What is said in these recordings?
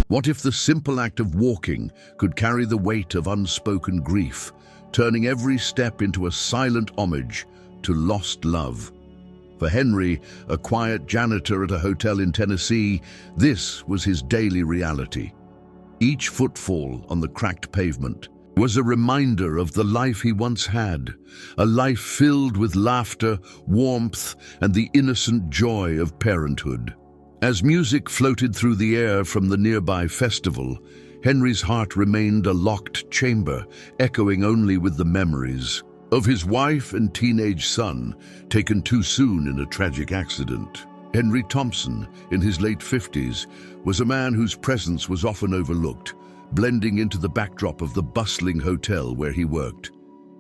What if the simple act of walking could carry the weight of unspoken grief, turning every step into a silent homage to lost love? For Henry, a quiet janitor at a hotel in Tennessee, this was his daily reality. Each footfall on the cracked pavement was a reminder of the life he once had, a life filled with laughter, warmth, and the innocent joy of parenthood. As music floated through the air from the nearby festival, Henry's heart remained a locked chamber, echoing only with the memories of his wife and teenage son, taken too soon in a tragic accident. Henry Thompson, in his late 50s, was a man whose presence was often overlooked, blending into the backdrop of the bustling hotel where he worked.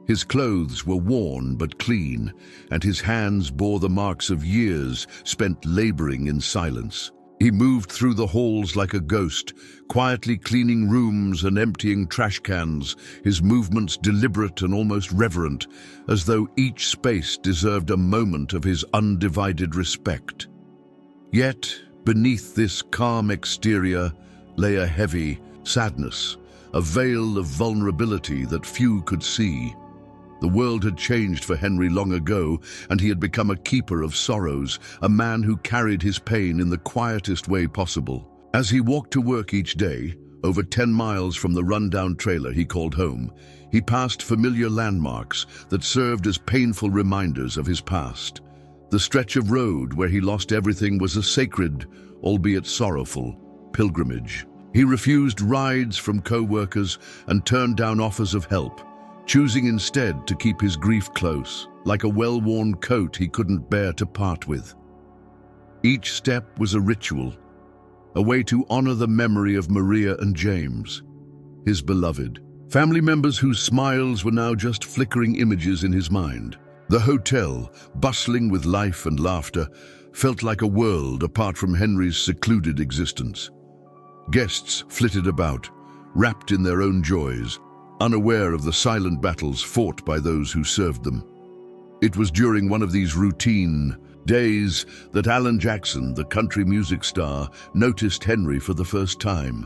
His clothes were worn but clean, and his hands bore the marks of years spent laboring in silence. He moved through the halls like a ghost, quietly cleaning rooms and emptying trash cans, his movements deliberate and almost reverent, as though each space deserved a moment of his undivided respect. Yet, beneath this calm exterior lay a heavy sadness, a veil of vulnerability that few could see. The world had changed for Henry long ago, and he had become a keeper of sorrows, a man who carried his pain in the quietest way possible. As he walked to work each day, over 10 miles from the rundown trailer he called home, he passed familiar landmarks that served as painful reminders of his past. The stretch of road where he lost everything was a sacred, albeit sorrowful, pilgrimage. He refused rides from co-workers and turned down offers of help, choosing instead to keep his grief close, like a well-worn coat he couldn't bear to part with. Each step was a ritual, a way to honor the memory of Maria and James, his beloved, family members whose smiles were now just flickering images in his mind. The hotel, bustling with life and laughter, felt like a world apart from Henry's secluded existence. Guests flitted about, wrapped in their own joys, unaware of the silent battles fought by those who served them. It was during one of these routine days that Alan Jackson, the country music star, noticed Henry for the first time.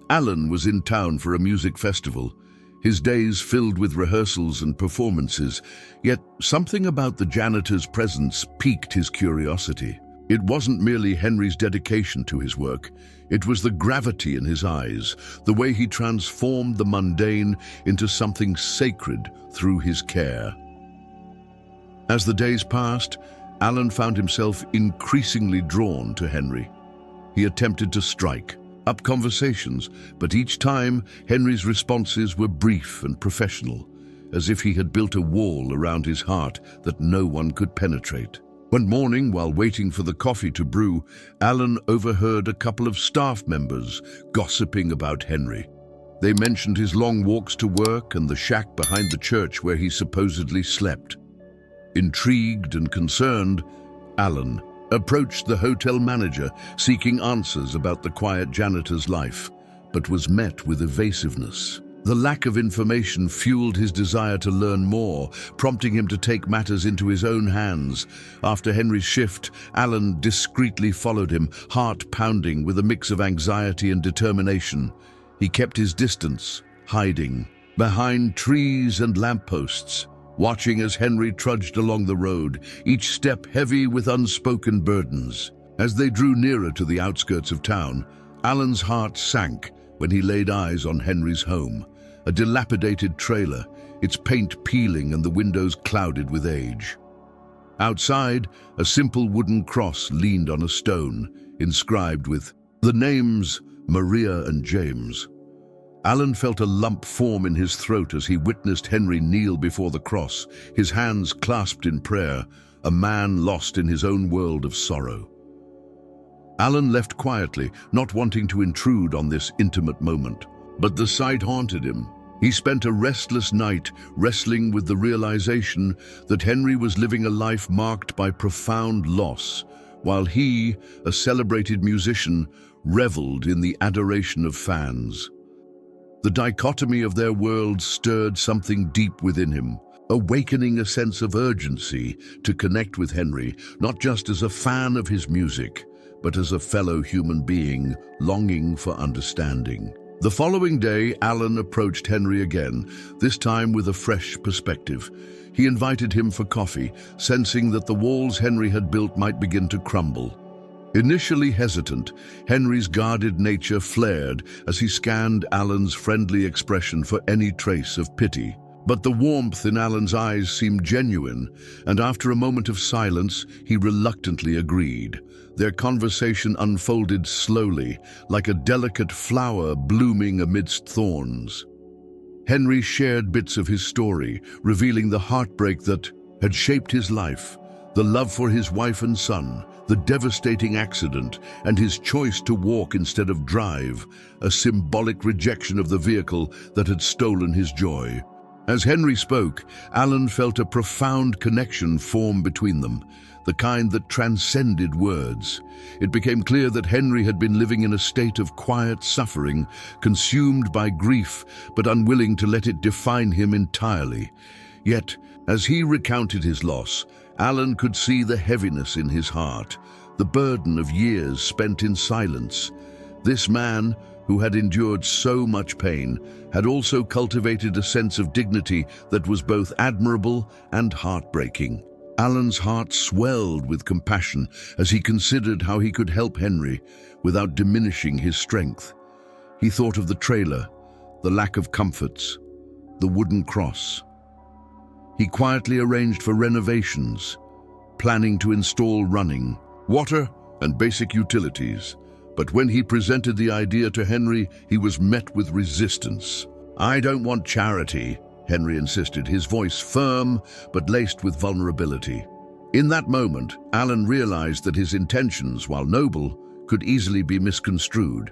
Alan was in town for a music festival, his days filled with rehearsals and performances, yet something about the janitor's presence piqued his curiosity. It wasn't merely Henry's dedication to his work, it was the gravity in his eyes, the way he transformed the mundane into something sacred through his care. As the days passed, Alan found himself increasingly drawn to Henry. He attempted to strike up conversations, but each time Henry's responses were brief and professional, as if he had built a wall around his heart that no one could penetrate. One morning, while waiting for the coffee to brew, Alan overheard a couple of staff members gossiping about Henry. They mentioned his long walks to work and the shack behind the church where he supposedly slept. Intrigued and concerned, Alan approached the hotel manager, seeking answers about the quiet janitor's life, but was met with evasiveness. The lack of information fueled his desire to learn more, prompting him to take matters into his own hands. After Henry's shift, Alan discreetly followed him, heart pounding with a mix of anxiety and determination. He kept his distance, hiding behind trees and lampposts, watching as Henry trudged along the road, each step heavy with unspoken burdens. As they drew nearer to the outskirts of town, Alan's heart sank when he laid eyes on Henry's home, a dilapidated trailer, its paint peeling and the windows clouded with age. Outside, a simple wooden cross leaned on a stone, inscribed with the names Maria and James. Alan felt a lump form in his throat as he witnessed Henry kneel before the cross, his hands clasped in prayer, a man lost in his own world of sorrow. Alan left quietly, not wanting to intrude on this intimate moment. But the sight haunted him. He spent a restless night wrestling with the realization that Henry was living a life marked by profound loss, while he, a celebrated musician, reveled in the adoration of fans. The dichotomy of their worlds stirred something deep within him, awakening a sense of urgency to connect with Henry, not just as a fan of his music, but as a fellow human being longing for understanding. The following day, Alan approached Henry again, this time with a fresh perspective. He invited him for coffee, sensing that the walls Henry had built might begin to crumble. Initially hesitant, Henry's guarded nature flared as he scanned Alan's friendly expression for any trace of pity. But the warmth in Alan's eyes seemed genuine, and after a moment of silence, he reluctantly agreed. Their conversation unfolded slowly, like a delicate flower blooming amidst thorns. Henry shared bits of his story, revealing the heartbreak that had shaped his life, the love for his wife and son, the devastating accident, and his choice to walk instead of drive, a symbolic rejection of the vehicle that had stolen his joy. As Henry spoke, Alan felt a profound connection form between them, the kind that transcended words. It became clear that Henry had been living in a state of quiet suffering, consumed by grief, but unwilling to let it define him entirely. Yet, as he recounted his loss, Alan could see the heaviness in his heart, the burden of years spent in silence. This man, who had endured so much pain, had also cultivated a sense of dignity that was both admirable and heartbreaking. Alan's heart swelled with compassion as he considered how he could help Henry without diminishing his strength. He thought of the trailer, the lack of comforts, the wooden cross. He quietly arranged for renovations, planning to install running, water, and basic utilities. But when he presented the idea to Henry, he was met with resistance. "I don't want charity," Henry insisted, his voice firm but laced with vulnerability. In that moment, Alan realized that his intentions, while noble, could easily be misconstrued.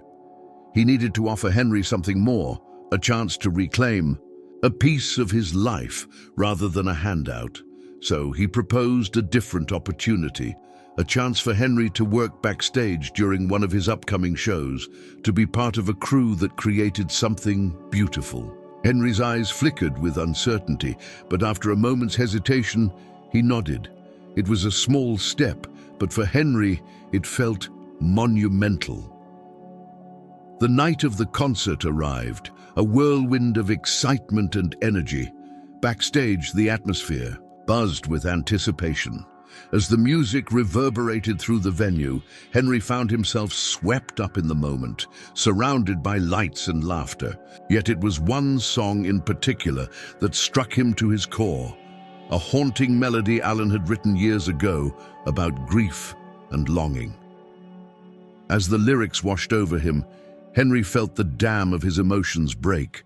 He needed to offer Henry something more, a chance to reclaim a piece of his life rather than a handout. So he proposed a different opportunity, a chance for Henry to work backstage during one of his upcoming shows, to be part of a crew that created something beautiful. Henry's eyes flickered with uncertainty, but after a moment's hesitation, he nodded. It was a small step, but for Henry, it felt monumental. The night of the concert arrived, a whirlwind of excitement and energy. Backstage, the atmosphere buzzed with anticipation. As the music reverberated through the venue, Henry found himself swept up in the moment, surrounded by lights and laughter. Yet it was one song in particular that struck him to his core, a haunting melody Alan had written years ago about grief and longing. As the lyrics washed over him, Henry felt the dam of his emotions break.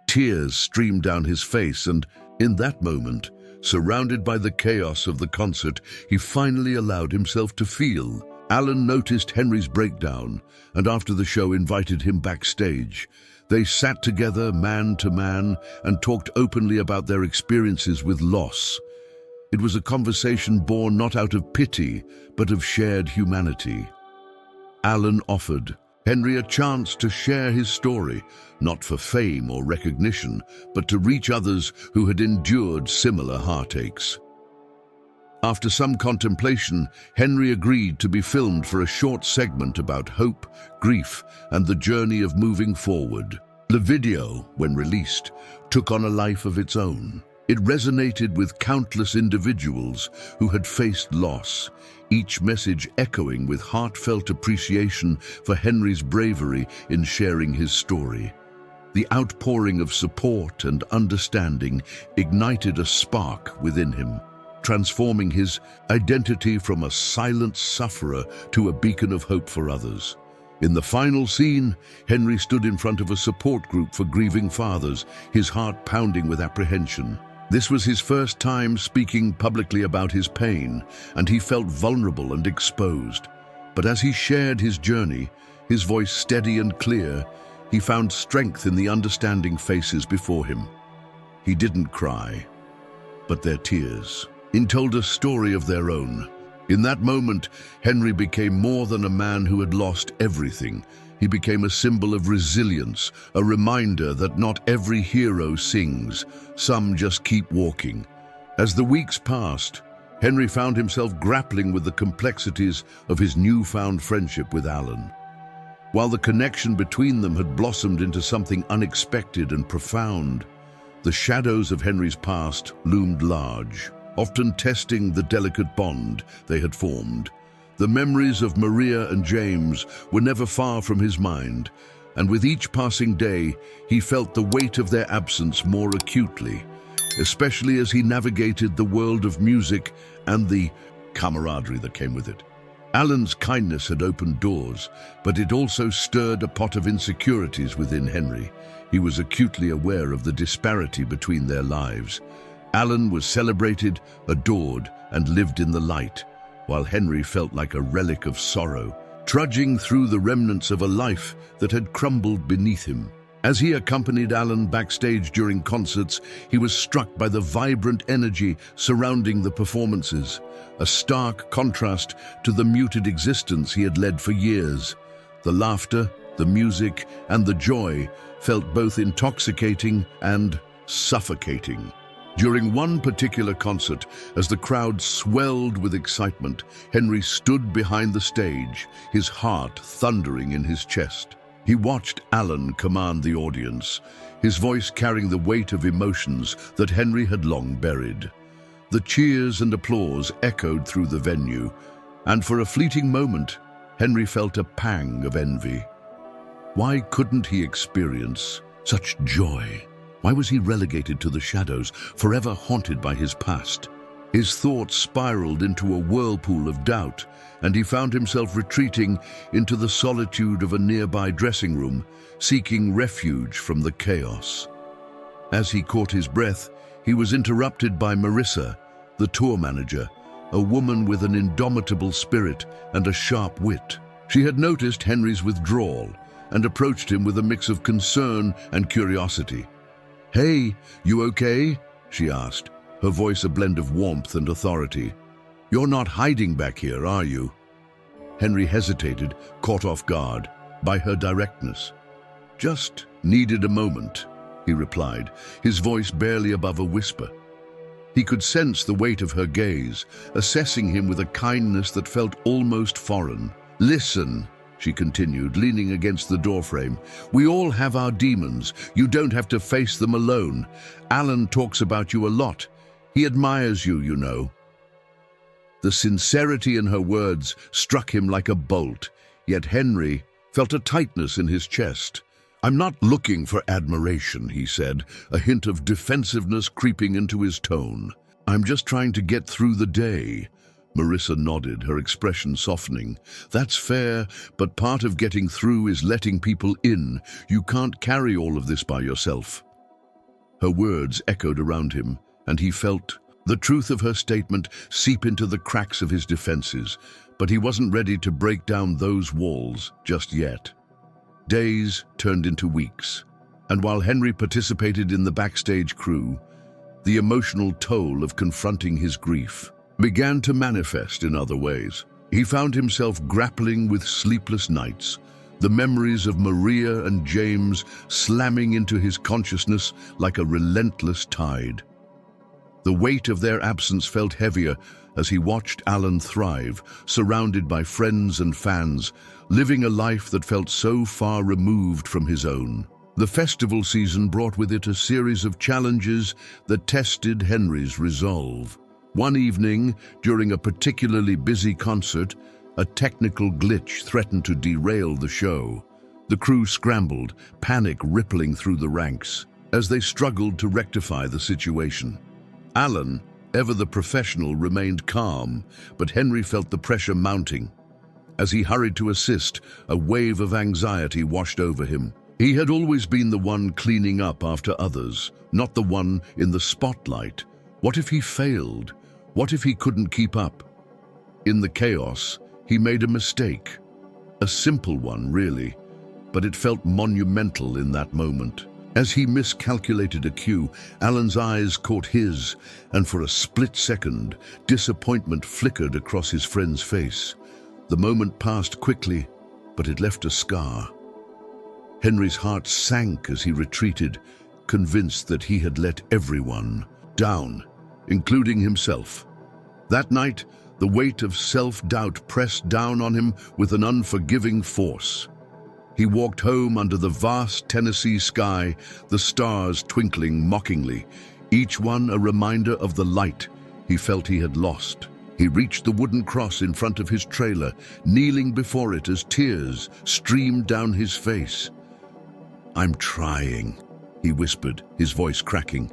Tears streamed down his face, and in that moment, surrounded by the chaos of the concert, he finally allowed himself to feel. Alan noticed Henry's breakdown, and after the show invited him backstage. They sat together, man to man, and talked openly about their experiences with loss. It was a conversation born not out of pity, but of shared humanity. Alan offered Henry a chance to share his story, not for fame or recognition, but to reach others who had endured similar heartaches. After some contemplation, Henry agreed to be filmed for a short segment about hope, grief, and the journey of moving forward. The video, when released, took on a life of its own. It resonated with countless individuals who had faced loss, each message echoing with heartfelt appreciation for Henry's bravery in sharing his story. The outpouring of support and understanding ignited a spark within him, transforming his identity from a silent sufferer to a beacon of hope for others. In the final scene, Henry stood in front of a support group for grieving fathers, his heart pounding with apprehension. This was his first time speaking publicly about his pain, and he felt vulnerable and exposed. But as he shared his journey, his voice steady and clear, he found strength in the understanding faces before him. He didn't cry, but their tears told a story of their own. In that moment, Henry became more than a man who had lost everything. He became a symbol of resilience, a reminder that not every hero sings, some just keep walking. As the weeks passed, Henry found himself grappling with the complexities of his newfound friendship with Alan. While the connection between them had blossomed into something unexpected and profound, the shadows of Henry's past loomed large, often testing the delicate bond they had formed. The memories of Maria and James were never far from his mind, and with each passing day, he felt the weight of their absence more acutely, especially as he navigated the world of music and the camaraderie that came with it. Alan's kindness had opened doors, but it also stirred a pot of insecurities within Henry. He was acutely aware of the disparity between their lives. Alan was celebrated, adored, and lived in the light, while Henry felt like a relic of sorrow, trudging through the remnants of a life that had crumbled beneath him. As he accompanied Alan backstage during concerts, he was struck by the vibrant energy surrounding the performances, a stark contrast to the muted existence he had led for years. The laughter, the music, and the joy felt both intoxicating and suffocating. During one particular concert, as the crowd swelled with excitement, Henry stood behind the stage, his heart thundering in his chest. He watched Alan command the audience, his voice carrying the weight of emotions that Henry had long buried. The cheers and applause echoed through the venue, and for a fleeting moment, Henry felt a pang of envy. Why couldn't he experience such joy? Why was he relegated to the shadows, forever haunted by his past? His thoughts spiraled into a whirlpool of doubt, and he found himself retreating into the solitude of a nearby dressing room, seeking refuge from the chaos. As he caught his breath, he was interrupted by Marissa, the tour manager, a woman with an indomitable spirit and a sharp wit. She had noticed Henry's withdrawal and approached him with a mix of concern and curiosity. "Hey, you okay?" she asked, her voice a blend of warmth and authority. "You're not hiding back here, are you?" Henry hesitated, caught off guard by her directness. "Just needed a moment," he replied, his voice barely above a whisper. He could sense the weight of her gaze, assessing him with a kindness that felt almost foreign. "Listen," she continued, leaning against the doorframe. "We all have our demons. You don't have to face them alone. Alan talks about you a lot. He admires you, you know." The sincerity in her words struck him like a bolt, yet Henry felt a tightness in his chest. "I'm not looking for admiration," he said, a hint of defensiveness creeping into his tone. "I'm just trying to get through the day." Marissa nodded, her expression softening. "That's fair, but part of getting through is letting people in. You can't carry all of this by yourself." Her words echoed around him, and he felt the truth of her statement seep into the cracks of his defenses, but he wasn't ready to break down those walls just yet. Days turned into weeks, and while Henry participated in the backstage crew, the emotional toll of confronting his grief began to manifest in other ways. He found himself grappling with sleepless nights, the memories of Maria and James slamming into his consciousness like a relentless tide. The weight of their absence felt heavier as he watched Alan thrive, surrounded by friends and fans, living a life that felt so far removed from his own. The festival season brought with it a series of challenges that tested Henry's resolve. One evening, during a particularly busy concert, a technical glitch threatened to derail the show. The crew scrambled, panic rippling through the ranks, as they struggled to rectify the situation. Alan, ever the professional, remained calm, but Henry felt the pressure mounting. As he hurried to assist, a wave of anxiety washed over him. He had always been the one cleaning up after others, not the one in the spotlight. What if he failed? What if he couldn't keep up? In the chaos, he made a mistake. A simple one, really, but it felt monumental in that moment. As he miscalculated a cue, Alan's eyes caught his, and for a split second, disappointment flickered across his friend's face. The moment passed quickly, but it left a scar. Henry's heart sank as he retreated, convinced that he had let everyone down, including himself. That night, the weight of self-doubt pressed down on him with an unforgiving force. He walked home under the vast Tennessee sky, the stars twinkling mockingly, each one a reminder of the light he felt he had lost. He reached the wooden cross in front of his trailer, kneeling before it as tears streamed down his face. "I'm trying," he whispered, his voice cracking,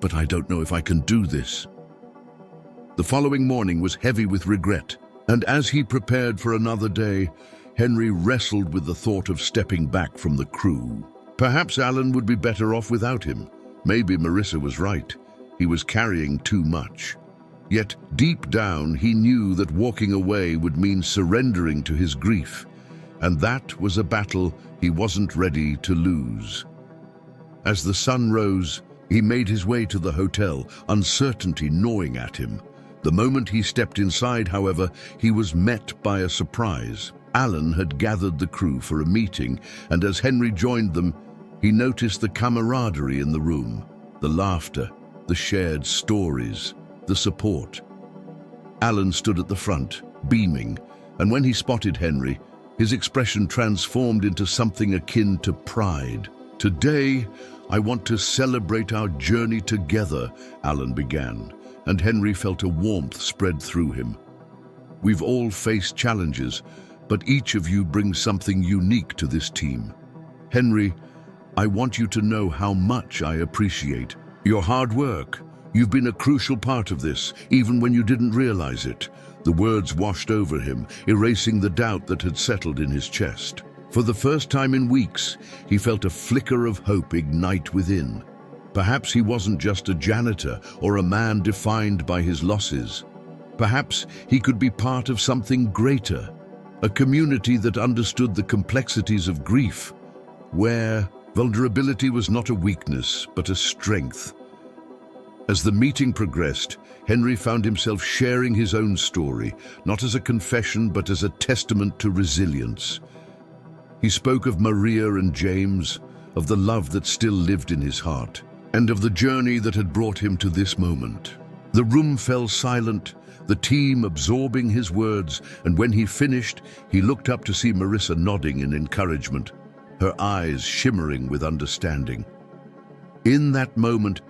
"but I don't know if I can do this." The following morning was heavy with regret, and as he prepared for another day, Henry wrestled with the thought of stepping back from the crew. Perhaps Alan would be better off without him. Maybe Marissa was right. He was carrying too much. Yet, deep down, he knew that walking away would mean surrendering to his grief, and that was a battle he wasn't ready to lose. As the sun rose, he made his way to the hotel, uncertainty gnawing at him. The moment he stepped inside, however, he was met by a surprise. Alan had gathered the crew for a meeting, and as Henry joined them, he noticed the camaraderie in the room, the laughter, the shared stories, the support. Alan stood at the front, beaming, and when he spotted Henry, his expression transformed into something akin to pride. "Today, I want to celebrate our journey together," Alan began, and Henry felt a warmth spread through him. "We've all faced challenges, but each of you brings something unique to this team. Henry, I want you to know how much I appreciate your hard work. You've been a crucial part of this, even when you didn't realize it." The words washed over him, erasing the doubt that had settled in his chest. For the first time in weeks, he felt a flicker of hope ignite within. Perhaps he wasn't just a janitor or a man defined by his losses. Perhaps he could be part of something greater, a community that understood the complexities of grief, where vulnerability was not a weakness, but a strength. As the meeting progressed, Henry found himself sharing his own story, not as a confession, but as a testament to resilience. He spoke of Maria and James, of the love that still lived in his heart, and of the journey that had brought him to this moment. The room fell silent, the team absorbing his words, and when he finished, he looked up to see Marissa nodding in encouragement, her eyes shimmering with understanding. In that moment,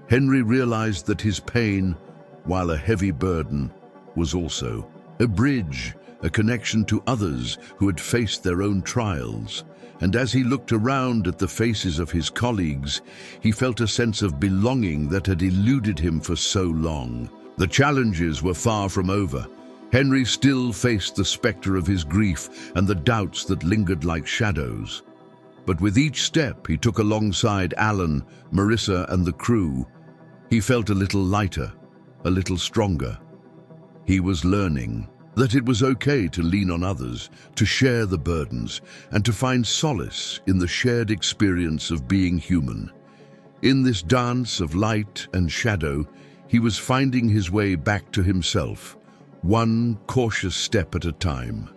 Henry realized that his pain, while a heavy burden, was also a bridge, a connection to others who had faced their own trials. And as he looked around at the faces of his colleagues, he felt a sense of belonging that had eluded him for so long. The challenges were far from over. Henry still faced the specter of his grief and the doubts that lingered like shadows. But with each step he took alongside Alan, Marissa, and the crew, he felt a little lighter, a little stronger. He was learning that it was okay to lean on others, to share the burdens, and to find solace in the shared experience of being human. In this dance of light and shadow, he was finding his way back to himself, one cautious step at a time.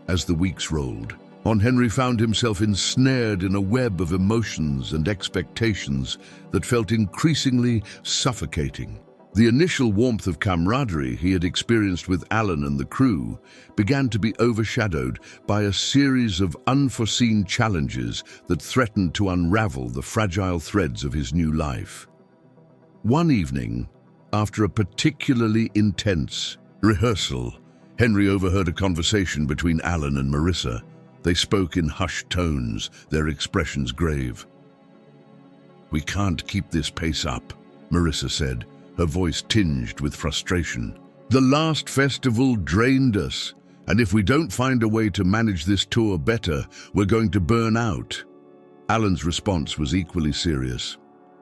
As the weeks rolled on, Henry found himself ensnared in a web of emotions and expectations that felt increasingly suffocating. The initial warmth of camaraderie he had experienced with Alan and the crew began to be overshadowed by a series of unforeseen challenges that threatened to unravel the fragile threads of his new life. One evening, after a particularly intense rehearsal, Henry overheard a conversation between Alan and Marissa. They spoke in hushed tones, their expressions grave. "We can't keep this pace up," Marissa said, her voice tinged with frustration. "The last festival drained us, and if we don't find a way to manage this tour better, we're going to burn out." Alan's response was equally serious.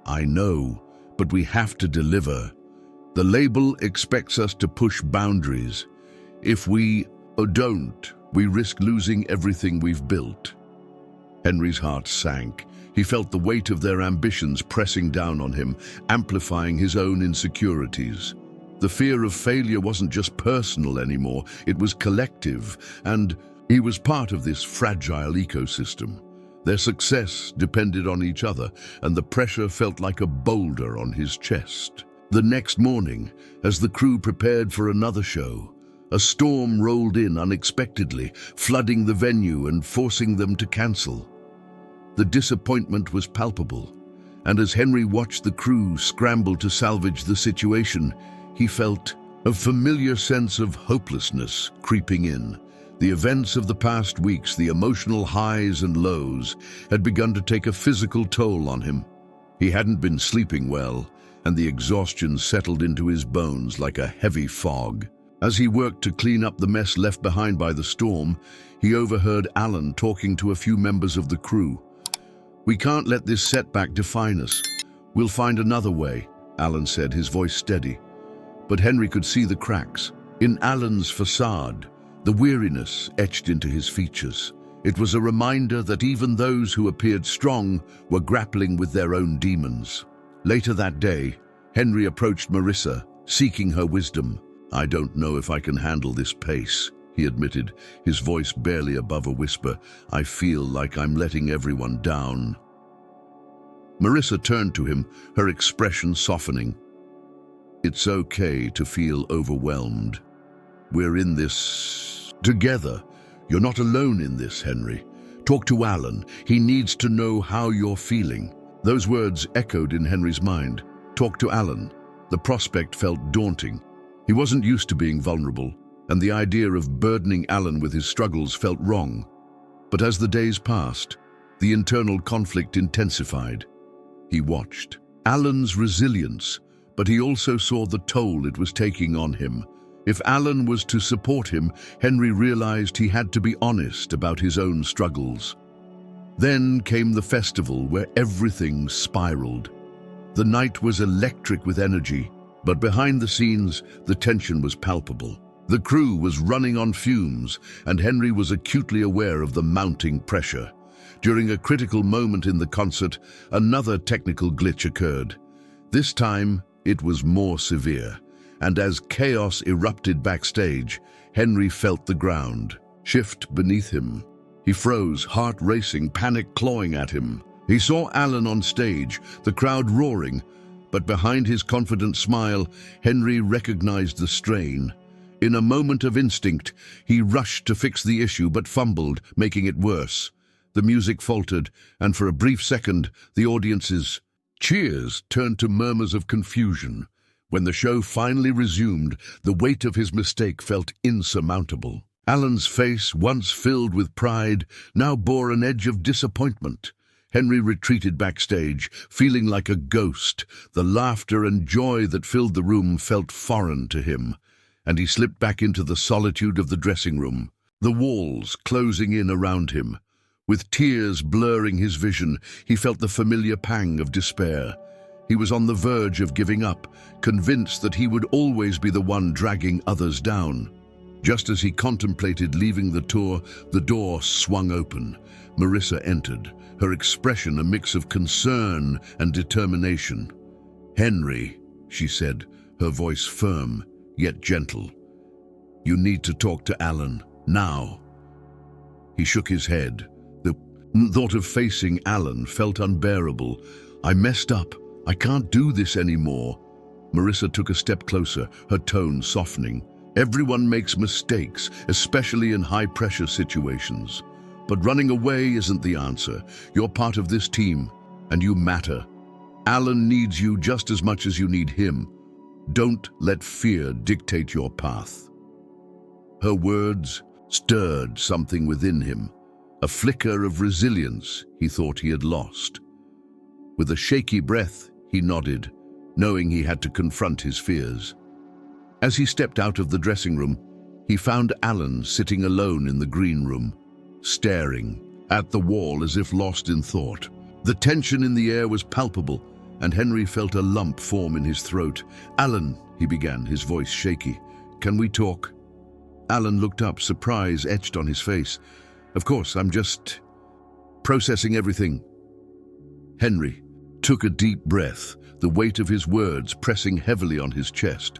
"I know, but we have to deliver. The label expects us to push boundaries. If we don't, we risk losing everything we've built." Henry's heart sank. He felt the weight of their ambitions pressing down on him, amplifying his own insecurities. The fear of failure wasn't just personal anymore, it was collective, and he was part of this fragile ecosystem. Their success depended on each other, and the pressure felt like a boulder on his chest. The next morning, as the crew prepared for another show, a storm rolled in unexpectedly, flooding the venue and forcing them to cancel. The disappointment was palpable, and as Henry watched the crew scramble to salvage the situation, he felt a familiar sense of hopelessness creeping in. The events of the past weeks, the emotional highs and lows, had begun to take a physical toll on him. He hadn't been sleeping well, and the exhaustion settled into his bones like a heavy fog. As he worked to clean up the mess left behind by the storm, he overheard Alan talking to a few members of the crew. "We can't let this setback define us. We'll find another way," Alan said, his voice steady. But Henry could see the cracks. In Alan's facade, the weariness etched into his features. It was a reminder that even those who appeared strong were grappling with their own demons. Later that day, Henry approached Marissa, seeking her wisdom. "I don't know if I can handle this pace," he admitted, his voice barely above a whisper. "I feel like I'm letting everyone down." Marissa turned to him, her expression softening. "It's okay to feel overwhelmed. We're in this together. You're not alone in this, Henry. Talk to Alan. He needs to know how you're feeling." Those words echoed in Henry's mind. Talk to Alan. The prospect felt daunting. He wasn't used to being vulnerable, and the idea of burdening Alan with his struggles felt wrong. But as the days passed, the internal conflict intensified. He watched Alan's resilience, but he also saw the toll it was taking on him. If Alan was to support him, Henry realized he had to be honest about his own struggles. Then came the festival where everything spiraled. The night was electric with energy, but behind the scenes, the tension was palpable. The crew was running on fumes, and Henry was acutely aware of the mounting pressure. During a critical moment in the concert, another technical glitch occurred. This time, it was more severe, and as chaos erupted backstage, Henry felt the ground shift beneath him. He froze, heart racing, panic clawing at him. He saw Alan on stage, the crowd roaring, but behind his confident smile, Henry recognized the strain. In a moment of instinct, he rushed to fix the issue but fumbled, making it worse. The music faltered, and for a brief second, the audience's cheers turned to murmurs of confusion. When the show finally resumed, the weight of his mistake felt insurmountable. Alan's face, once filled with pride, now bore an edge of disappointment. Henry retreated backstage, feeling like a ghost. The laughter and joy that filled the room felt foreign to him, and he slipped back into the solitude of the dressing room, the walls closing in around him. With tears blurring his vision, he felt the familiar pang of despair. He was on the verge of giving up, convinced that he would always be the one dragging others down. Just as he contemplated leaving the tour, the door swung open. Marissa entered, her expression a mix of concern and determination. "Henry," she said, her voice firm, yet gentle. "You need to talk to Alan, now." He shook his head. The thought of facing Alan felt unbearable. "I messed up. I can't do this anymore." Marissa took a step closer, her tone softening. "Everyone makes mistakes, especially in high-pressure situations. But running away isn't the answer. You're part of this team, and you matter. Alan needs you just as much as you need him. Don't let fear dictate your path." Her words stirred something within him, a flicker of resilience he thought he had lost. With a shaky breath, he nodded, knowing he had to confront his fears. As he stepped out of the dressing room, he found Alan sitting alone in the green room, staring at the wall as if lost in thought. The tension in the air was palpable, and Henry felt a lump form in his throat. "Alan," he began, his voice shaky, "can we talk?" Alan looked up, surprise etched on his face. "Of course, I'm just processing everything." Henry took a deep breath, the weight of his words pressing heavily on his chest.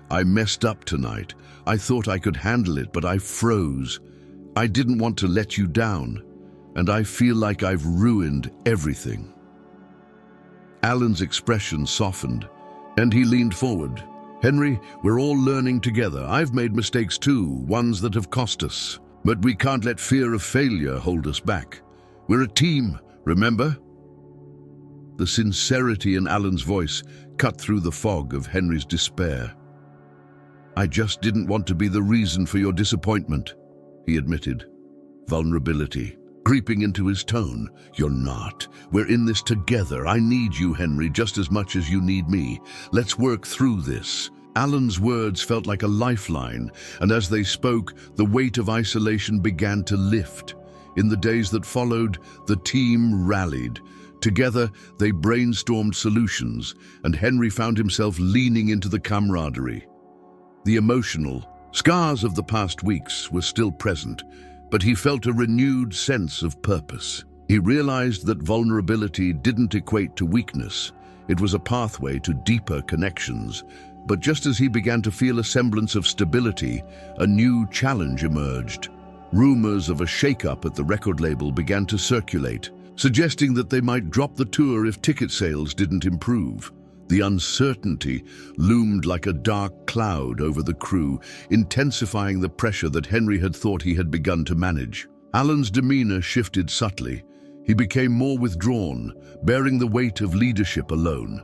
"I messed up tonight. I thought I could handle it, but I froze. I didn't want to let you down, and I feel like I've ruined everything." Alan's expression softened, And he leaned forward. "Henry, we're all learning together. I've made mistakes too, ones that have cost us. But we can't let fear of failure hold us back. We're a team, remember?" The sincerity in Alan's voice cut through the fog of Henry's despair. "I just didn't want to be the reason for your disappointment," he admitted. Vulnerability creeping into his tone. "You're not. We're in this together. I need you, Henry, just as much as you need me. Let's work through this." Alan's words felt like a lifeline, and as they spoke, the weight of isolation began to lift. In the days that followed, the team rallied. Together, they brainstormed solutions, and Henry found himself leaning into the camaraderie. The emotional scars of the past weeks were still present, but he felt a renewed sense of purpose. He realized that vulnerability didn't equate to weakness. It was a pathway to deeper connections. But just as he began to feel a semblance of stability, a new challenge emerged. Rumors of a shakeup at the record label began to circulate, suggesting that they might drop the tour if ticket sales didn't improve. The uncertainty loomed like a dark cloud over the crew, intensifying the pressure that Henry had thought he had begun to manage. Alan's demeanor shifted subtly. He became more withdrawn, bearing the weight of leadership alone.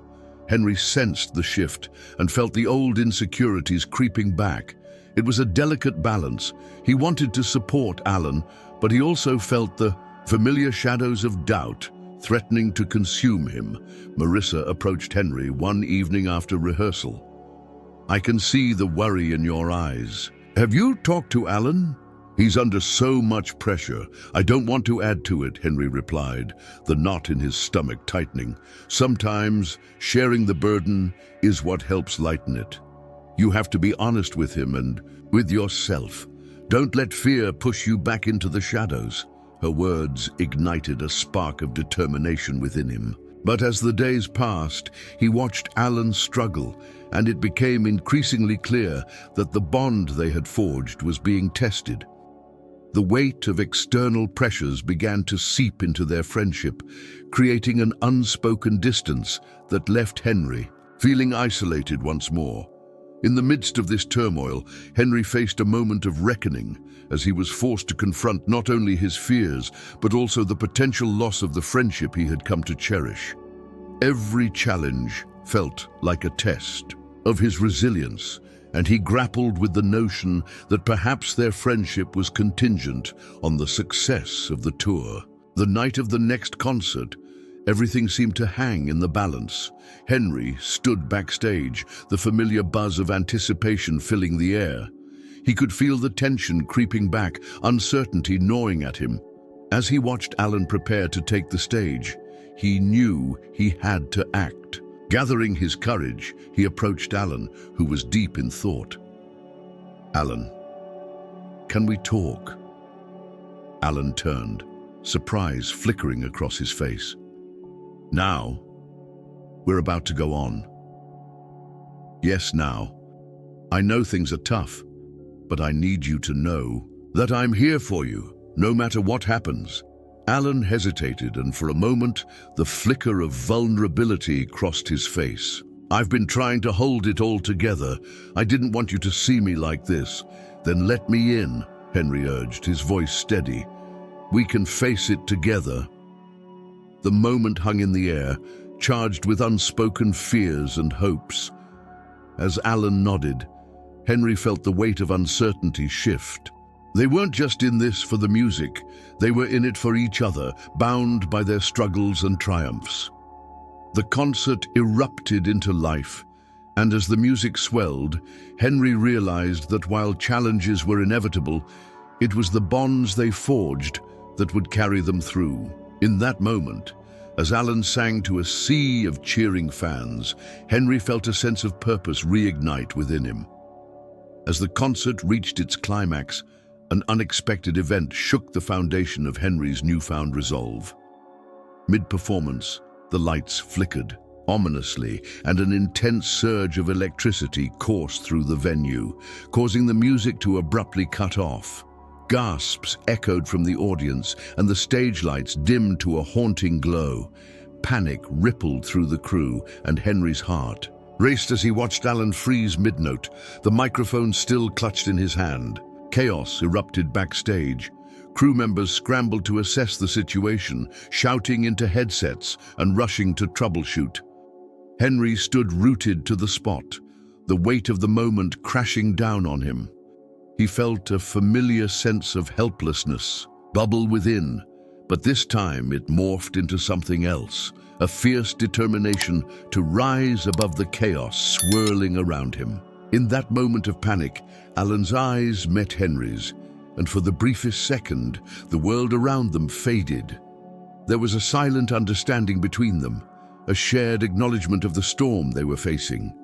Henry sensed the shift and felt the old insecurities creeping back. It was a delicate balance. He wanted to support Alan, but he also felt the familiar shadows of doubt threatening to consume him. Marissa approached Henry one evening after rehearsal. "I can see the worry in your eyes. Have you talked to Alan? He's under so much pressure." "I don't want to add to it," Henry replied, the knot in his stomach tightening. "Sometimes sharing the burden is what helps lighten it. You have to be honest with him and with yourself. Don't let fear push you back into the shadows." Her words ignited a spark of determination within him. But as the days passed, he watched Alan struggle, and it became increasingly clear that the bond they had forged was being tested. The weight of external pressures began to seep into their friendship, creating an unspoken distance that left Henry feeling isolated once more. In the midst of this turmoil, Henry faced a moment of reckoning as he was forced to confront not only his fears, but also the potential loss of the friendship he had come to cherish. Every challenge felt like a test of his resilience, and he grappled with the notion that perhaps their friendship was contingent on the success of the tour. The night of the next concert, everything seemed to hang in the balance. Henry stood backstage, the familiar buzz of anticipation filling the air. He could feel the tension creeping back, uncertainty gnawing at him. As he watched Alan prepare to take the stage, he knew he had to act. Gathering his courage, he approached Alan, who was deep in thought. "Alan, can we talk?" Alan turned, surprise flickering across his face. "Now? We're about to go on." "Yes, now. I know things are tough, but I need you to know that I'm here for you, no matter what happens." Alan hesitated, and for a moment, the flicker of vulnerability crossed his face. "I've been trying to hold it all together. I didn't want you to see me like this." "Then let me in," Henry urged, his voice steady. "We can face it together." The moment hung in the air, charged with unspoken fears and hopes. As Alan nodded, Henry felt the weight of uncertainty shift. They weren't just in this for the music, they were in it for each other, bound by their struggles and triumphs. The concert erupted into life, and as the music swelled, Henry realized that while challenges were inevitable, it was the bonds they forged that would carry them through. In that moment, as Alan sang to a sea of cheering fans, Henry felt a sense of purpose reignite within him. As the concert reached its climax, an unexpected event shook the foundation of Henry's newfound resolve. Mid-performance, the lights flickered ominously, and an intense surge of electricity coursed through the venue, causing the music to abruptly cut off. Gasps echoed from the audience, and the stage lights dimmed to a haunting glow. Panic rippled through the crew, and Henry's heart raced as he watched Alan freeze mid-note, the microphone still clutched in his hand. Chaos erupted backstage. Crew members scrambled to assess the situation, shouting into headsets and rushing to troubleshoot. Henry stood rooted to the spot, the weight of the moment crashing down on him. He felt a familiar sense of helplessness bubble within, but this time it morphed into something else, a fierce determination to rise above the chaos swirling around him. In that moment of panic, Alan's eyes met Henry's, and for the briefest second, the world around them faded. There was a silent understanding between them, a shared acknowledgement of the storm they were facing.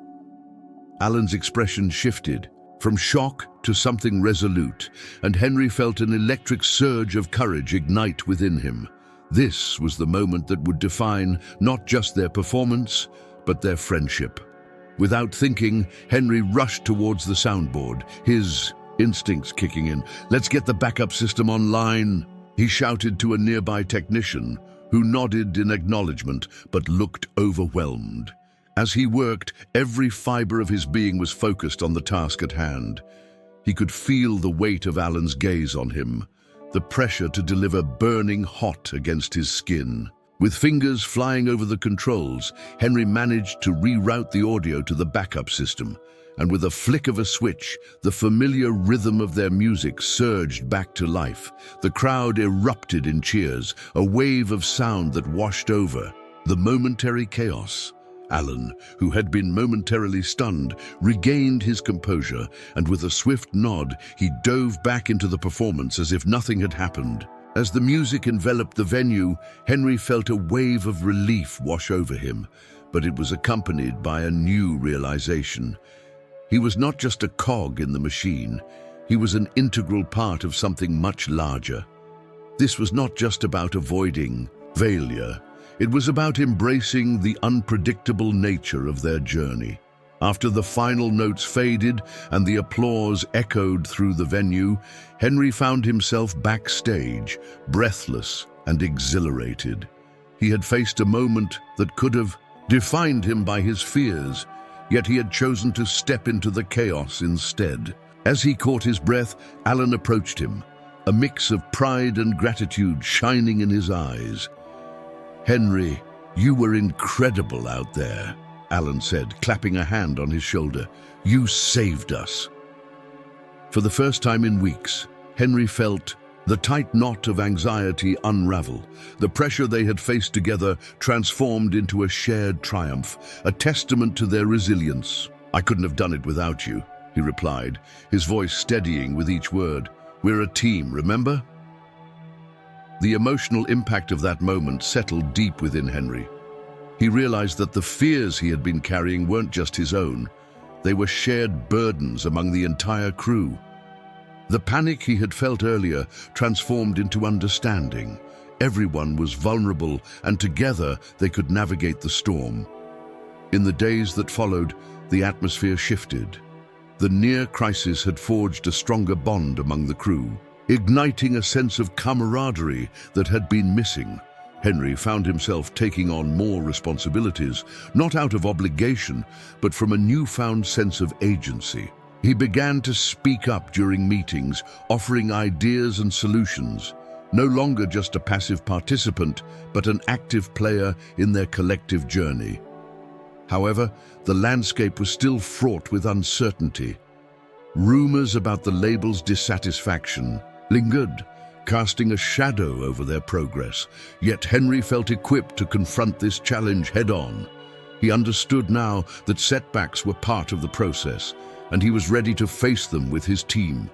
Alan's expression shifted, from shock to something resolute, and Henry felt an electric surge of courage ignite within him. This was the moment that would define not just their performance, but their friendship. Without thinking, Henry rushed towards the soundboard, his instincts kicking in. "Let's get the backup system online," he shouted to a nearby technician, who nodded in acknowledgement but looked overwhelmed. As he worked, every fiber of his being was focused on the task at hand. He could feel the weight of Alan's gaze on him, the pressure to deliver burning hot against his skin. With fingers flying over the controls, Henry managed to reroute the audio to the backup system, and with a flick of a switch, the familiar rhythm of their music surged back to life. The crowd erupted in cheers, a wave of sound that washed over the momentary chaos. Alan, who had been momentarily stunned, regained his composure, and with a swift nod, he dove back into the performance as if nothing had happened. As the music enveloped the venue, Henry felt a wave of relief wash over him, but it was accompanied by a new realization. He was not just a cog in the machine, he was an integral part of something much larger. This was not just about avoiding failure, it was about embracing the unpredictable nature of their journey. After the final notes faded and the applause echoed through the venue, Henry found himself backstage, breathless and exhilarated. He had faced a moment that could have defined him by his fears, yet he had chosen to step into the chaos instead. As he caught his breath, Alan approached him, a mix of pride and gratitude shining in his eyes. "Henry, you were incredible out there," Alan said, clapping a hand on his shoulder. "You saved us." For the first time in weeks, Henry felt the tight knot of anxiety unravel. The pressure they had faced together transformed into a shared triumph, a testament to their resilience. "I couldn't have done it without you," he replied, his voice steadying with each word. "We're a team, remember?" The emotional impact of that moment settled deep within Henry. He realized that the fears he had been carrying weren't just his own. They were shared burdens among the entire crew. The panic he had felt earlier transformed into understanding. Everyone was vulnerable, and together they could navigate the storm. In the days that followed, the atmosphere shifted. The near crisis had forged a stronger bond among the crew, igniting a sense of camaraderie that had been missing. Henry found himself taking on more responsibilities, not out of obligation, but from a newfound sense of agency. He began to speak up during meetings, offering ideas and solutions, no longer just a passive participant, but an active player in their collective journey. However, the landscape was still fraught with uncertainty. Rumors about the label's dissatisfaction lingered, casting a shadow over their progress. Yet Henry felt equipped to confront this challenge head-on. He understood now that setbacks were part of the process, and he was ready to face them with his team.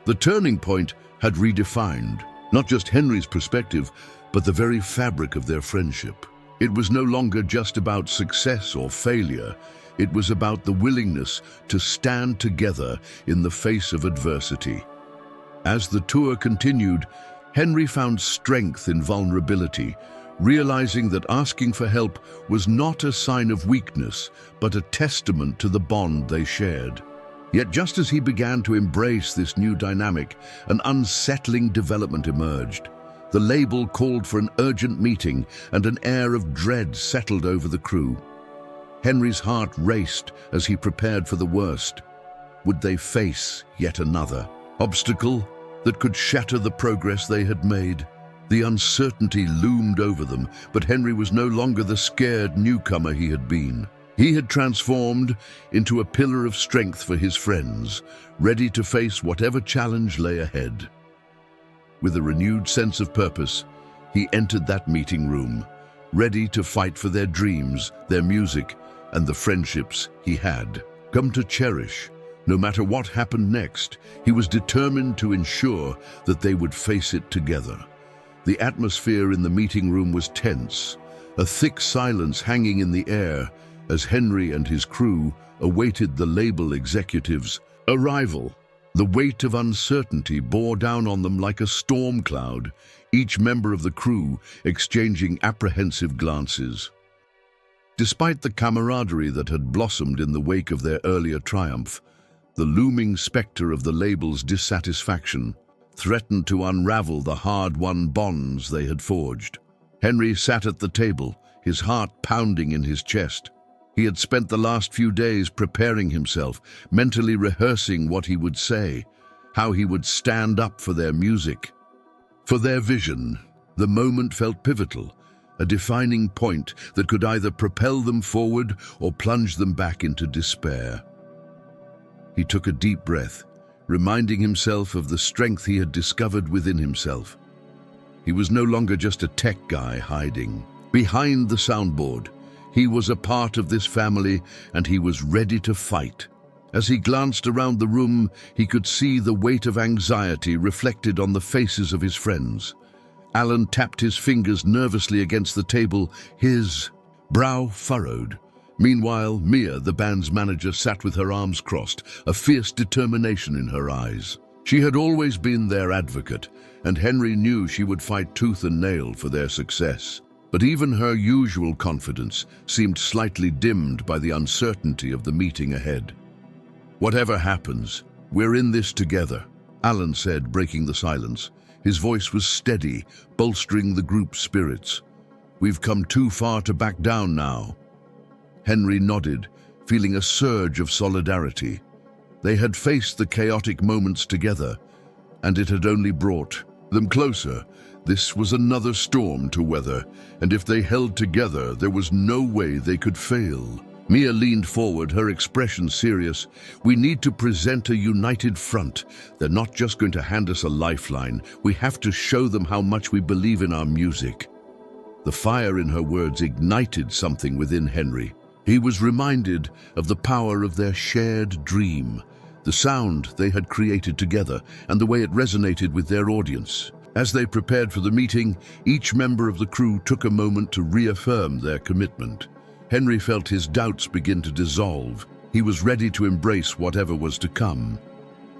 The turning point had redefined not just Henry's perspective, but the very fabric of their friendship. It was no longer just about success or failure. It was about the willingness to stand together in the face of adversity. As the tour continued, Henry found strength in vulnerability, realizing that asking for help was not a sign of weakness, but a testament to the bond they shared. Yet just as he began to embrace this new dynamic, an unsettling development emerged. The label called for an urgent meeting, and an air of dread settled over the crew. Henry's heart raced as he prepared for the worst. Would they face yet another obstacle that could shatter the progress they had made? The uncertainty loomed over them, but Henry was no longer the scared newcomer he had been. He had transformed into a pillar of strength for his friends, ready to face whatever challenge lay ahead. With a renewed sense of purpose, he entered that meeting room, ready to fight for their dreams, their music, and the friendships he had come to cherish. No matter what happened next, he was determined to ensure that they would face it together. The atmosphere in the meeting room was tense, a thick silence hanging in the air as Henry and his crew awaited the label executive's arrival. The weight of uncertainty bore down on them like a storm cloud, each member of the crew exchanging apprehensive glances. Despite the camaraderie that had blossomed in the wake of their earlier triumph, the looming specter of the label's dissatisfaction threatened to unravel the hard-won bonds they had forged. Henry sat at the table, his heart pounding in his chest. He had spent the last few days preparing himself, mentally rehearsing what he would say, how he would stand up for their music, for their vision. The moment felt pivotal, a defining point that could either propel them forward or plunge them back into despair. He took a deep breath, reminding himself of the strength he had discovered within himself. He was no longer just a tech guy hiding behind the soundboard. He was a part of this family, and he was ready to fight. As he glanced around the room, he could see the weight of anxiety reflected on the faces of his friends. Alan tapped his fingers nervously against the table, his brow furrowed. Meanwhile, Mia, the band's manager, sat with her arms crossed, a fierce determination in her eyes. She had always been their advocate, and Henry knew she would fight tooth and nail for their success. But even her usual confidence seemed slightly dimmed by the uncertainty of the meeting ahead. "Whatever happens, we're in this together," Alan said, breaking the silence. His voice was steady, bolstering the group's spirits. "We've come too far to back down now." Henry nodded, feeling a surge of solidarity. They had faced the chaotic moments together, and it had only brought them closer. This was another storm to weather, and if they held together, there was no way they could fail. Mia leaned forward, her expression serious. "We need to present a united front. They're not just going to hand us a lifeline. We have to show them how much we believe in our music." The fire in her words ignited something within Henry. He was reminded of the power of their shared dream, the sound they had created together, and the way it resonated with their audience. As they prepared for the meeting, each member of the crew took a moment to reaffirm their commitment. Henry felt his doubts begin to dissolve. He was ready to embrace whatever was to come.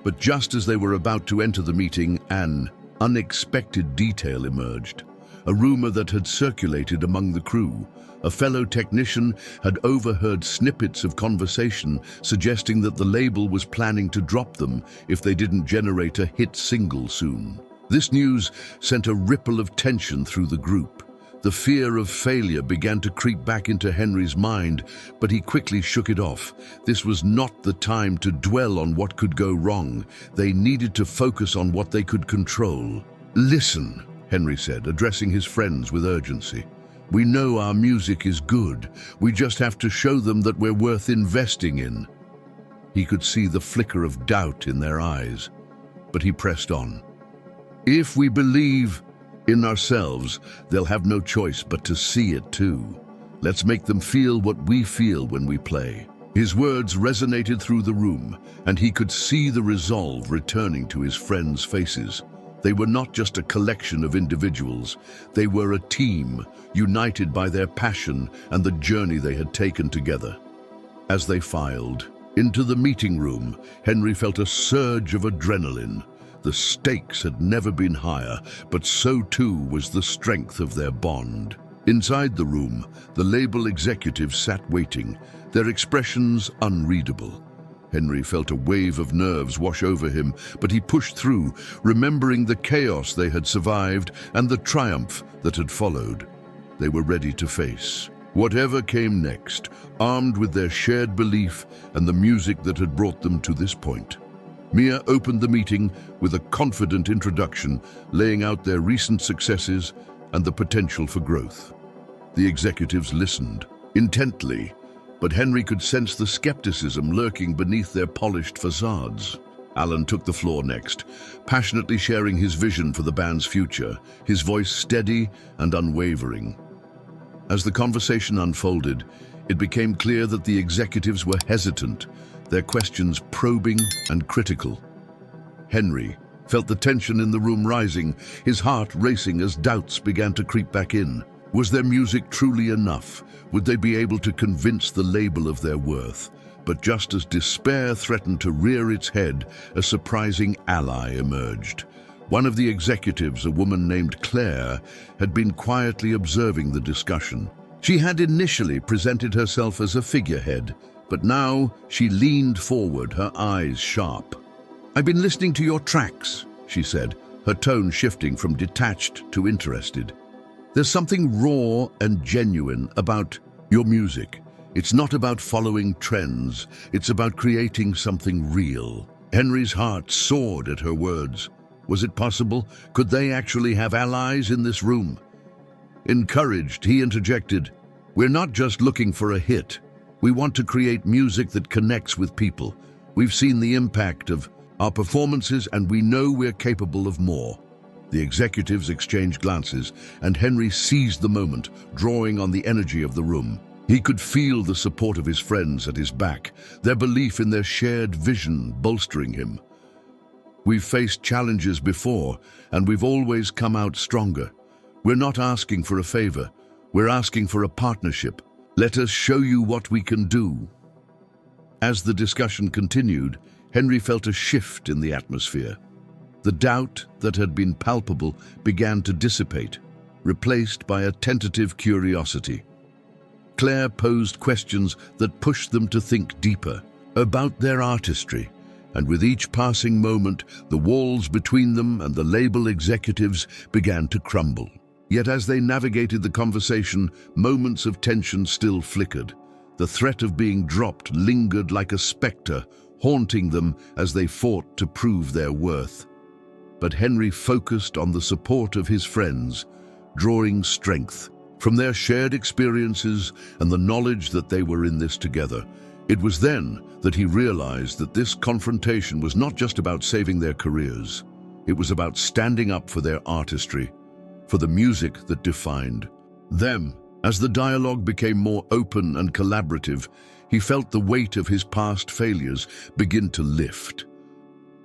But just as they were about to enter the meeting, an unexpected detail emerged. A rumor that had circulated among the crew. A fellow technician had overheard snippets of conversation suggesting that the label was planning to drop them if they didn't generate a hit single soon. This news sent a ripple of tension through the group. The fear of failure began to creep back into Henry's mind, but he quickly shook it off. This was not the time to dwell on what could go wrong. They needed to focus on what they could control. "Listen," Henry said, addressing his friends with urgency. "We know our music is good. We just have to show them that we're worth investing in." He could see the flicker of doubt in their eyes, but he pressed on. "If we believe in ourselves, they'll have no choice but to see it too. Let's make them feel what we feel when we play." His words resonated through the room, and he could see the resolve returning to his friends' faces. They were not just a collection of individuals. They were a team, united by their passion and the journey they had taken together. As they filed into the meeting room, Henry felt a surge of adrenaline. The stakes had never been higher, but so too was the strength of their bond. Inside the room, the label executives sat waiting, their expressions unreadable. Henry felt a wave of nerves wash over him, but he pushed through, remembering the chaos they had survived and the triumph that had followed. They were ready to face Whatever came next, armed with their shared belief and the music that had brought them to this point. Mia opened the meeting with a confident introduction, laying out their recent successes and the potential for growth. The executives listened intently, but Henry could sense the skepticism lurking beneath their polished facades. Alan took the floor next, passionately sharing his vision for the band's future, his voice steady and unwavering. As the conversation unfolded, it became clear that the executives were hesitant, their questions probing and critical. Henry felt the tension in the room rising, his heart racing as doubts began to creep back in. Was their music truly enough? Would they be able to convince the label of their worth? But just as despair threatened to rear its head, a surprising ally emerged. One of the executives, a woman named Claire, had been quietly observing the discussion. She had initially presented herself as a figurehead, but now she leaned forward, her eyes sharp. "I've been listening to your tracks," she said, her tone shifting from detached to interested. "There's something raw and genuine about your music. It's not about following trends, it's about creating something real." Henry's heart soared at her words. Was it possible? Could they actually have allies in this room? Encouraged, he interjected, "We're not just looking for a hit. We want to create music that connects with people. We've seen the impact of our performances and we know we're capable of more." The executives exchanged glances, and Henry seized the moment, drawing on the energy of the room. He could feel the support of his friends at his back, their belief in their shared vision bolstering him. "We've faced challenges before, and we've always come out stronger. We're not asking for a favor, we're asking for a partnership. Let us show you what we can do." As the discussion continued, Henry felt a shift in the atmosphere. The doubt that had been palpable began to dissipate, replaced by a tentative curiosity. Claire posed questions that pushed them to think deeper about their artistry, and with each passing moment, the walls between them and the label executives began to crumble. Yet as they navigated the conversation, moments of tension still flickered. The threat of being dropped lingered like a specter, haunting them as they fought to prove their worth. But Henry focused on the support of his friends, drawing strength from their shared experiences and the knowledge that they were in this together. It was then that he realized that this confrontation was not just about saving their careers. It was about standing up for their artistry, for the music that defined them. As the dialogue became more open and collaborative, he felt the weight of his past failures begin to lift.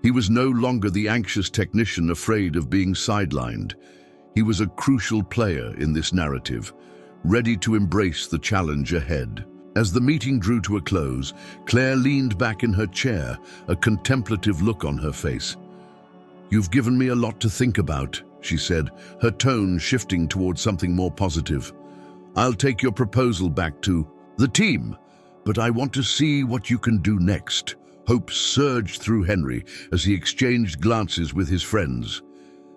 He was no longer the anxious technician afraid of being sidelined. He was a crucial player in this narrative, ready to embrace the challenge ahead. As the meeting drew to a close, Claire leaned back in her chair, a contemplative look on her face. "You've given me a lot to think about," she said, her tone shifting towards something more positive. "I'll take your proposal back to the team, but I want to see what you can do next." Hope surged through Henry as he exchanged glances with his friends.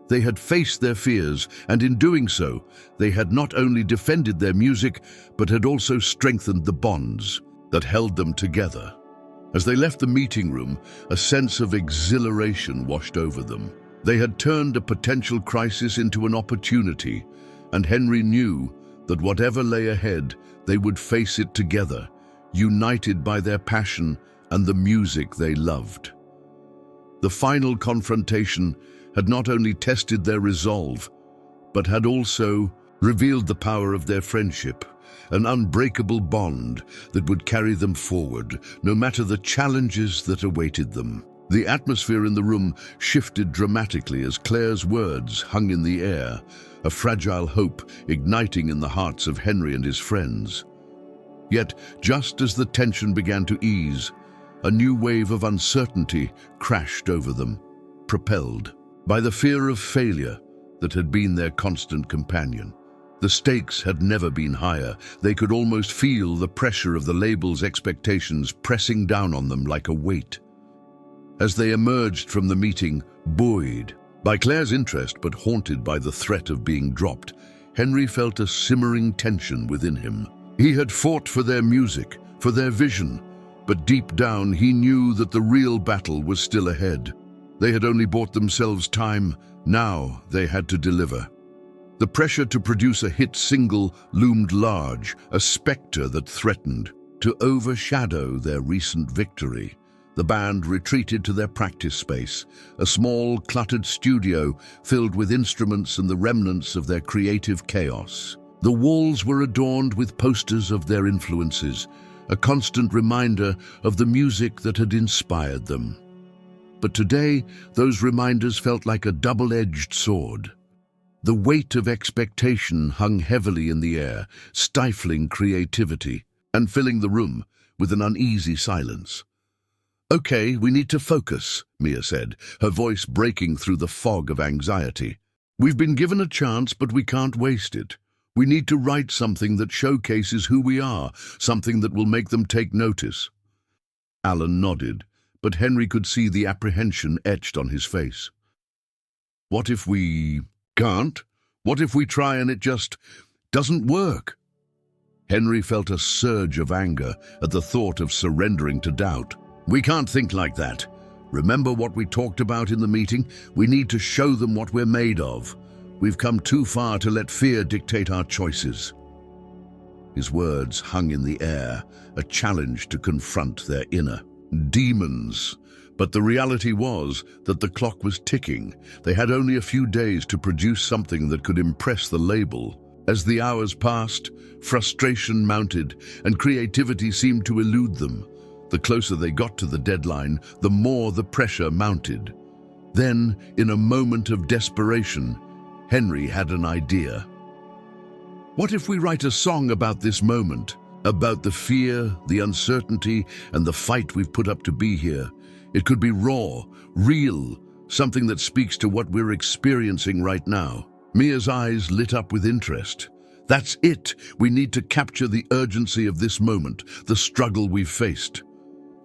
They had faced their fears, and in doing so, they had not only defended their music, but had also strengthened the bonds that held them together. As they left the meeting room, a sense of exhilaration washed over them. They had turned a potential crisis into an opportunity, and Henry knew that whatever lay ahead, they would face it together, united by their passion and the music they loved. The final confrontation had not only tested their resolve, but had also revealed the power of their friendship, an unbreakable bond that would carry them forward, no matter the challenges that awaited them. The atmosphere in the room shifted dramatically as Claire's words hung in the air, a fragile hope igniting in the hearts of Henry and his friends. Yet, just as the tension began to ease, a new wave of uncertainty crashed over them, propelled by the fear of failure that had been their constant companion. The stakes had never been higher. They could almost feel the pressure of the label's expectations pressing down on them like a weight. As they emerged from the meeting, buoyed by Claire's interest but haunted by the threat of being dropped, Henry felt a simmering tension within him. He had fought for their music, for their vision, but deep down he knew that the real battle was still ahead. They had only bought themselves time, now they had to deliver. The pressure to produce a hit single loomed large, a spectre that threatened to overshadow their recent victory. The band retreated to their practice space, a small, cluttered studio filled with instruments and the remnants of their creative chaos. The walls were adorned with posters of their influences, a constant reminder of the music that had inspired them. But today, those reminders felt like a double-edged sword. The weight of expectation hung heavily in the air, stifling creativity and filling the room with an uneasy silence. "Okay, we need to focus," Mia said, her voice breaking through the fog of anxiety. "We've been given a chance, but we can't waste it. We need to write something that showcases who we are, something that will make them take notice." Alan nodded, but Henry could see the apprehension etched on his face. "What if we can't? What if we try and it just doesn't work?" Henry felt a surge of anger at the thought of surrendering to doubt. "We can't think like that. Remember what we talked about in the meeting? We need to show them what we're made of. We've come too far to let fear dictate our choices." His words hung in the air, a challenge to confront their inner demons. But the reality was that the clock was ticking. They had only a few days to produce something that could impress the label. As the hours passed, frustration mounted, and creativity seemed to elude them. The closer they got to the deadline, the more the pressure mounted. Then, in a moment of desperation, Henry had an idea. "What if we write a song about this moment? About the fear, the uncertainty, and the fight we've put up to be here? It could be raw, real, something that speaks to what we're experiencing right now." Mia's eyes lit up with interest. "That's it! We need to capture the urgency of this moment, the struggle we've faced."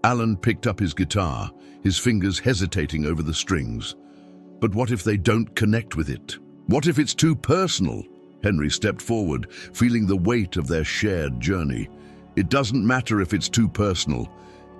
Alan picked up his guitar, his fingers hesitating over the strings. "But what if they don't connect with it? What if it's too personal?" Henry stepped forward, feeling the weight of their shared journey. "It doesn't matter if it's too personal.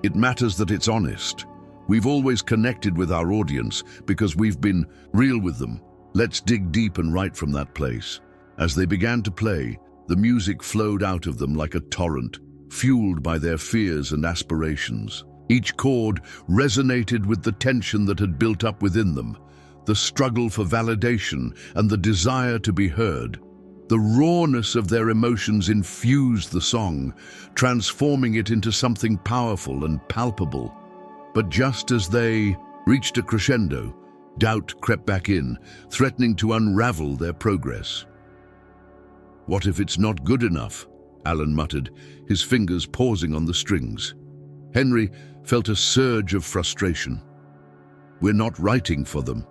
It matters that it's honest. We've always connected with our audience because we've been real with them. Let's dig deep and write from that place." As they began to play, the music flowed out of them like a torrent, fueled by their fears and aspirations. Each chord resonated with the tension that had built up within them, the struggle for validation and the desire to be heard. The rawness of their emotions infused the song, transforming it into something powerful and palpable. But just as they reached a crescendo, doubt crept back in, threatening to unravel their progress. "What if it's not good enough?" Alan muttered, his fingers pausing on the strings. Henry felt a surge of frustration. "We're not writing for them.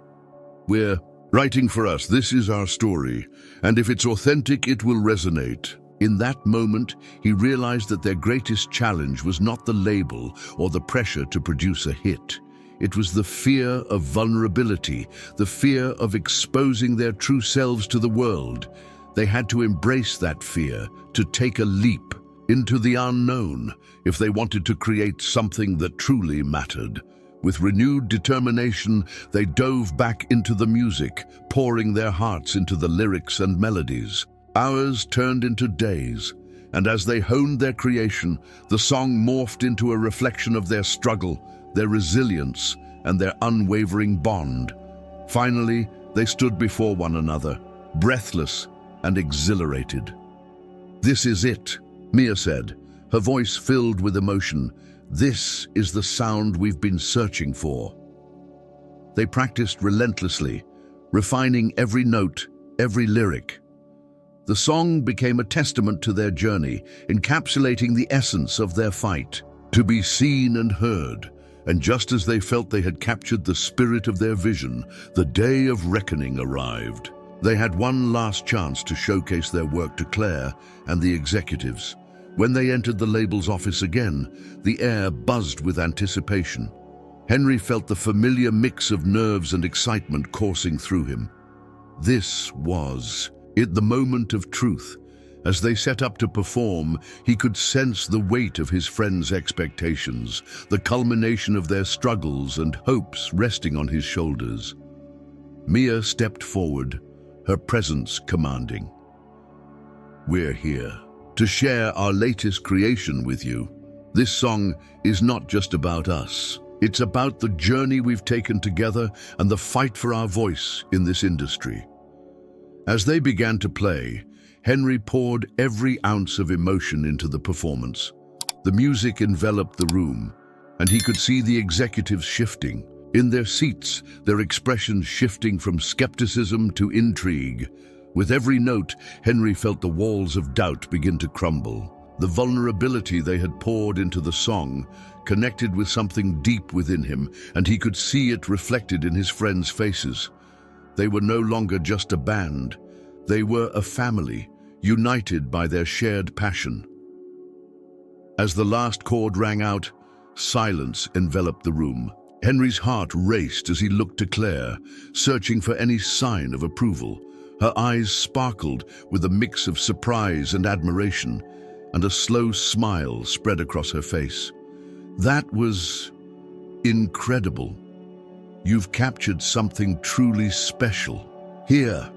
We're writing for us. This is our story, and if it's authentic, it will resonate." In that moment, he realized that their greatest challenge was not the label or the pressure to produce a hit. It was the fear of vulnerability, the fear of exposing their true selves to the world. They had to embrace that fear, to take a leap into the unknown if they wanted to create something that truly mattered. With renewed determination, they dove back into the music, pouring their hearts into the lyrics and melodies. Hours turned into days, and as they honed their creation, the song morphed into a reflection of their struggle, their resilience, and their unwavering bond. Finally, they stood before one another, breathless and exhilarated. "This is it," Mia said, her voice filled with emotion. "This is the sound we've been searching for." They practiced relentlessly, refining every note, every lyric. The song became a testament to their journey, encapsulating the essence of their fight, to be seen and heard. And just as they felt they had captured the spirit of their vision, the day of reckoning arrived. They had one last chance to showcase their work to Claire and the executives. When they entered the label's office again, the air buzzed with anticipation. Henry felt the familiar mix of nerves and excitement coursing through him. This was it, the moment of truth, As they set up to perform, he could sense the weight of his friends' expectations, the culmination of their struggles and hopes resting on his shoulders. Mia stepped forward, her presence commanding. "We're here to share our latest creation with you. This song is not just about us. It's about the journey we've taken together and the fight for our voice in this industry." As they began to play, Henry poured every ounce of emotion into the performance. The music enveloped the room, and he could see the executives shifting. In their seats, their expressions shifting from skepticism to intrigue. With every note, Henry felt the walls of doubt begin to crumble. The vulnerability they had poured into the song connected with something deep within him, and he could see it reflected in his friends' faces. They were no longer just a band. They were a family, united by their shared passion. As the last chord rang out, silence enveloped the room. Henry's heart raced as he looked to Claire, searching for any sign of approval. Her eyes sparkled with a mix of surprise and admiration, and a slow smile spread across her face. "That was incredible. You've captured something truly special." Here,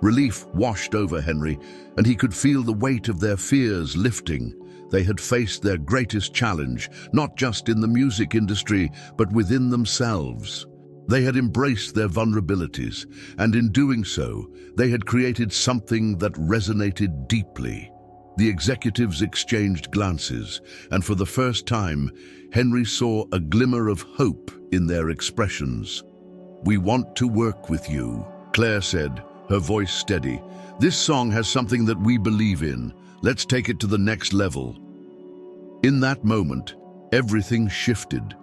relief washed over Henry, and he could feel the weight of their fears lifting. They had faced their greatest challenge, not just in the music industry, but within themselves. They had embraced their vulnerabilities, and in doing so, they had created something that resonated deeply. The executives exchanged glances, and for the first time, Henry saw a glimmer of hope in their expressions. "We want to work with you," Claire said, her voice steady. "This song has something that we believe in. Let's take it to the next level." In that moment, everything shifted.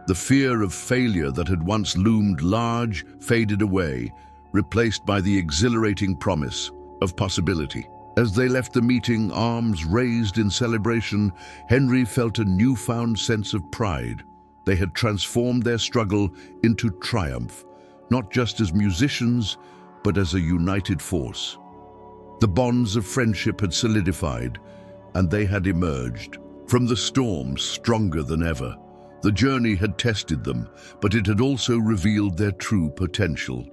The fear of failure that had once loomed large faded away, replaced by the exhilarating promise of possibility. As they left the meeting, arms raised in celebration, Henry felt a newfound sense of pride. They had transformed their struggle into triumph, not just as musicians, but as a united force. The bonds of friendship had solidified, and they had emerged from the storm stronger than ever. The journey had tested them, but it had also revealed their true potential.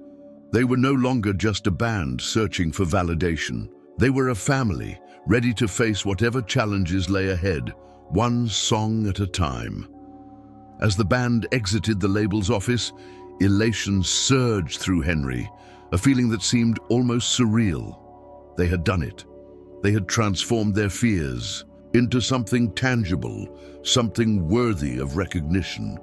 They were no longer just a band searching for validation. They were a family, ready to face whatever challenges lay ahead, one song at a time. As the band exited the label's office, elation surged through Henry, a feeling that seemed almost surreal. They had done it. They had transformed their fears into something tangible, something worthy of recognition.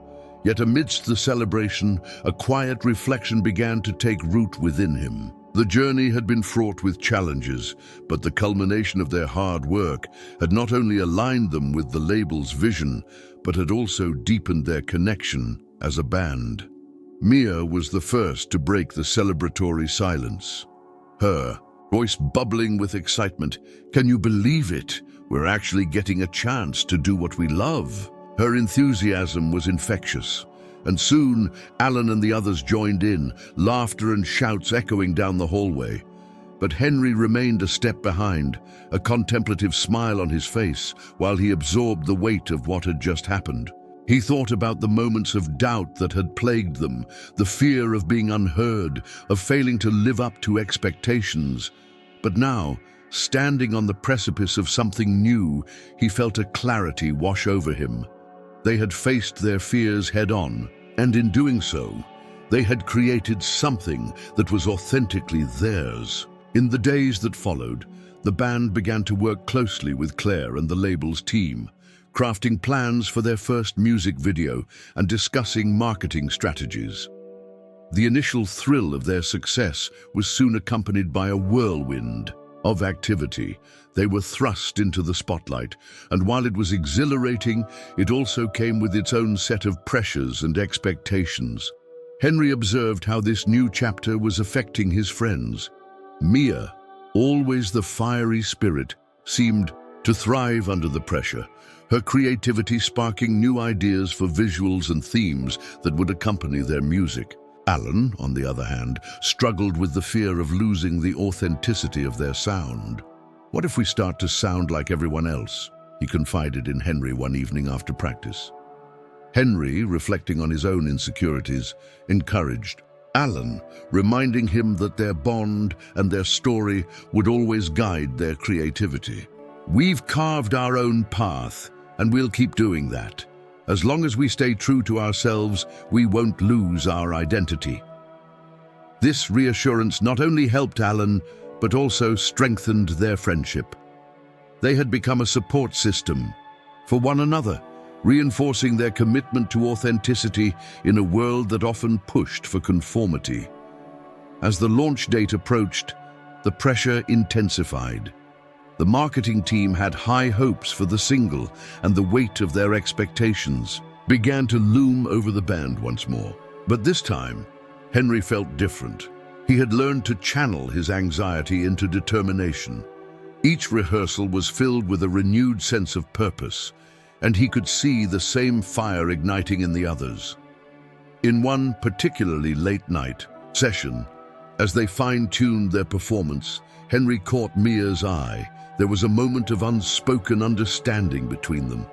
Yet amidst the celebration, a quiet reflection began to take root within him. The journey had been fraught with challenges, but the culmination of their hard work had not only aligned them with the label's vision, but had also deepened their connection as a band. Mia was the first to break the celebratory silence. Her voice bubbling with excitement. "Can you believe it? We're actually getting a chance to do what we love." Her enthusiasm was infectious, and soon Alan and the others joined in, laughter and shouts echoing down the hallway. But Henry remained a step behind, a contemplative smile on his face, while he absorbed the weight of what had just happened. He thought about the moments of doubt that had plagued them, the fear of being unheard, of failing to live up to expectations. But now, standing on the precipice of something new, he felt a clarity wash over him. They had faced their fears head-on, and in doing so, they had created something that was authentically theirs. In the days that followed, the band began to work closely with Claire and the label's team, crafting plans for their first music video and discussing marketing strategies. The initial thrill of their success was soon accompanied by a whirlwind of activity. They were thrust into the spotlight, and while it was exhilarating, it also came with its own set of pressures and expectations. Henry observed how this new chapter was affecting his friends. Mia, always the fiery spirit, seemed to thrive under the pressure, her creativity sparking new ideas for visuals and themes that would accompany their music. Alan, on the other hand, struggled with the fear of losing the authenticity of their sound. "What if we start to sound like everyone else?" he confided in Henry one evening after practice. Henry, reflecting on his own insecurities, encouraged Alan, reminding him that their bond and their story would always guide their creativity. "We've carved our own path, and we'll keep doing that. As long as we stay true to ourselves, we won't lose our identity." This reassurance not only helped Alan, but also strengthened their friendship. They had become a support system for one another, reinforcing their commitment to authenticity in a world that often pushed for conformity. As the launch date approached, the pressure intensified. The marketing team had high hopes for the single, and the weight of their expectations began to loom over the band once more. But this time, Henry felt different. He had learned to channel his anxiety into determination. Each rehearsal was filled with a renewed sense of purpose, and he could see the same fire igniting in the others. In one particularly late-night session, as they fine-tuned their performance, Henry caught Mia's eye. There was a moment of unspoken understanding between them,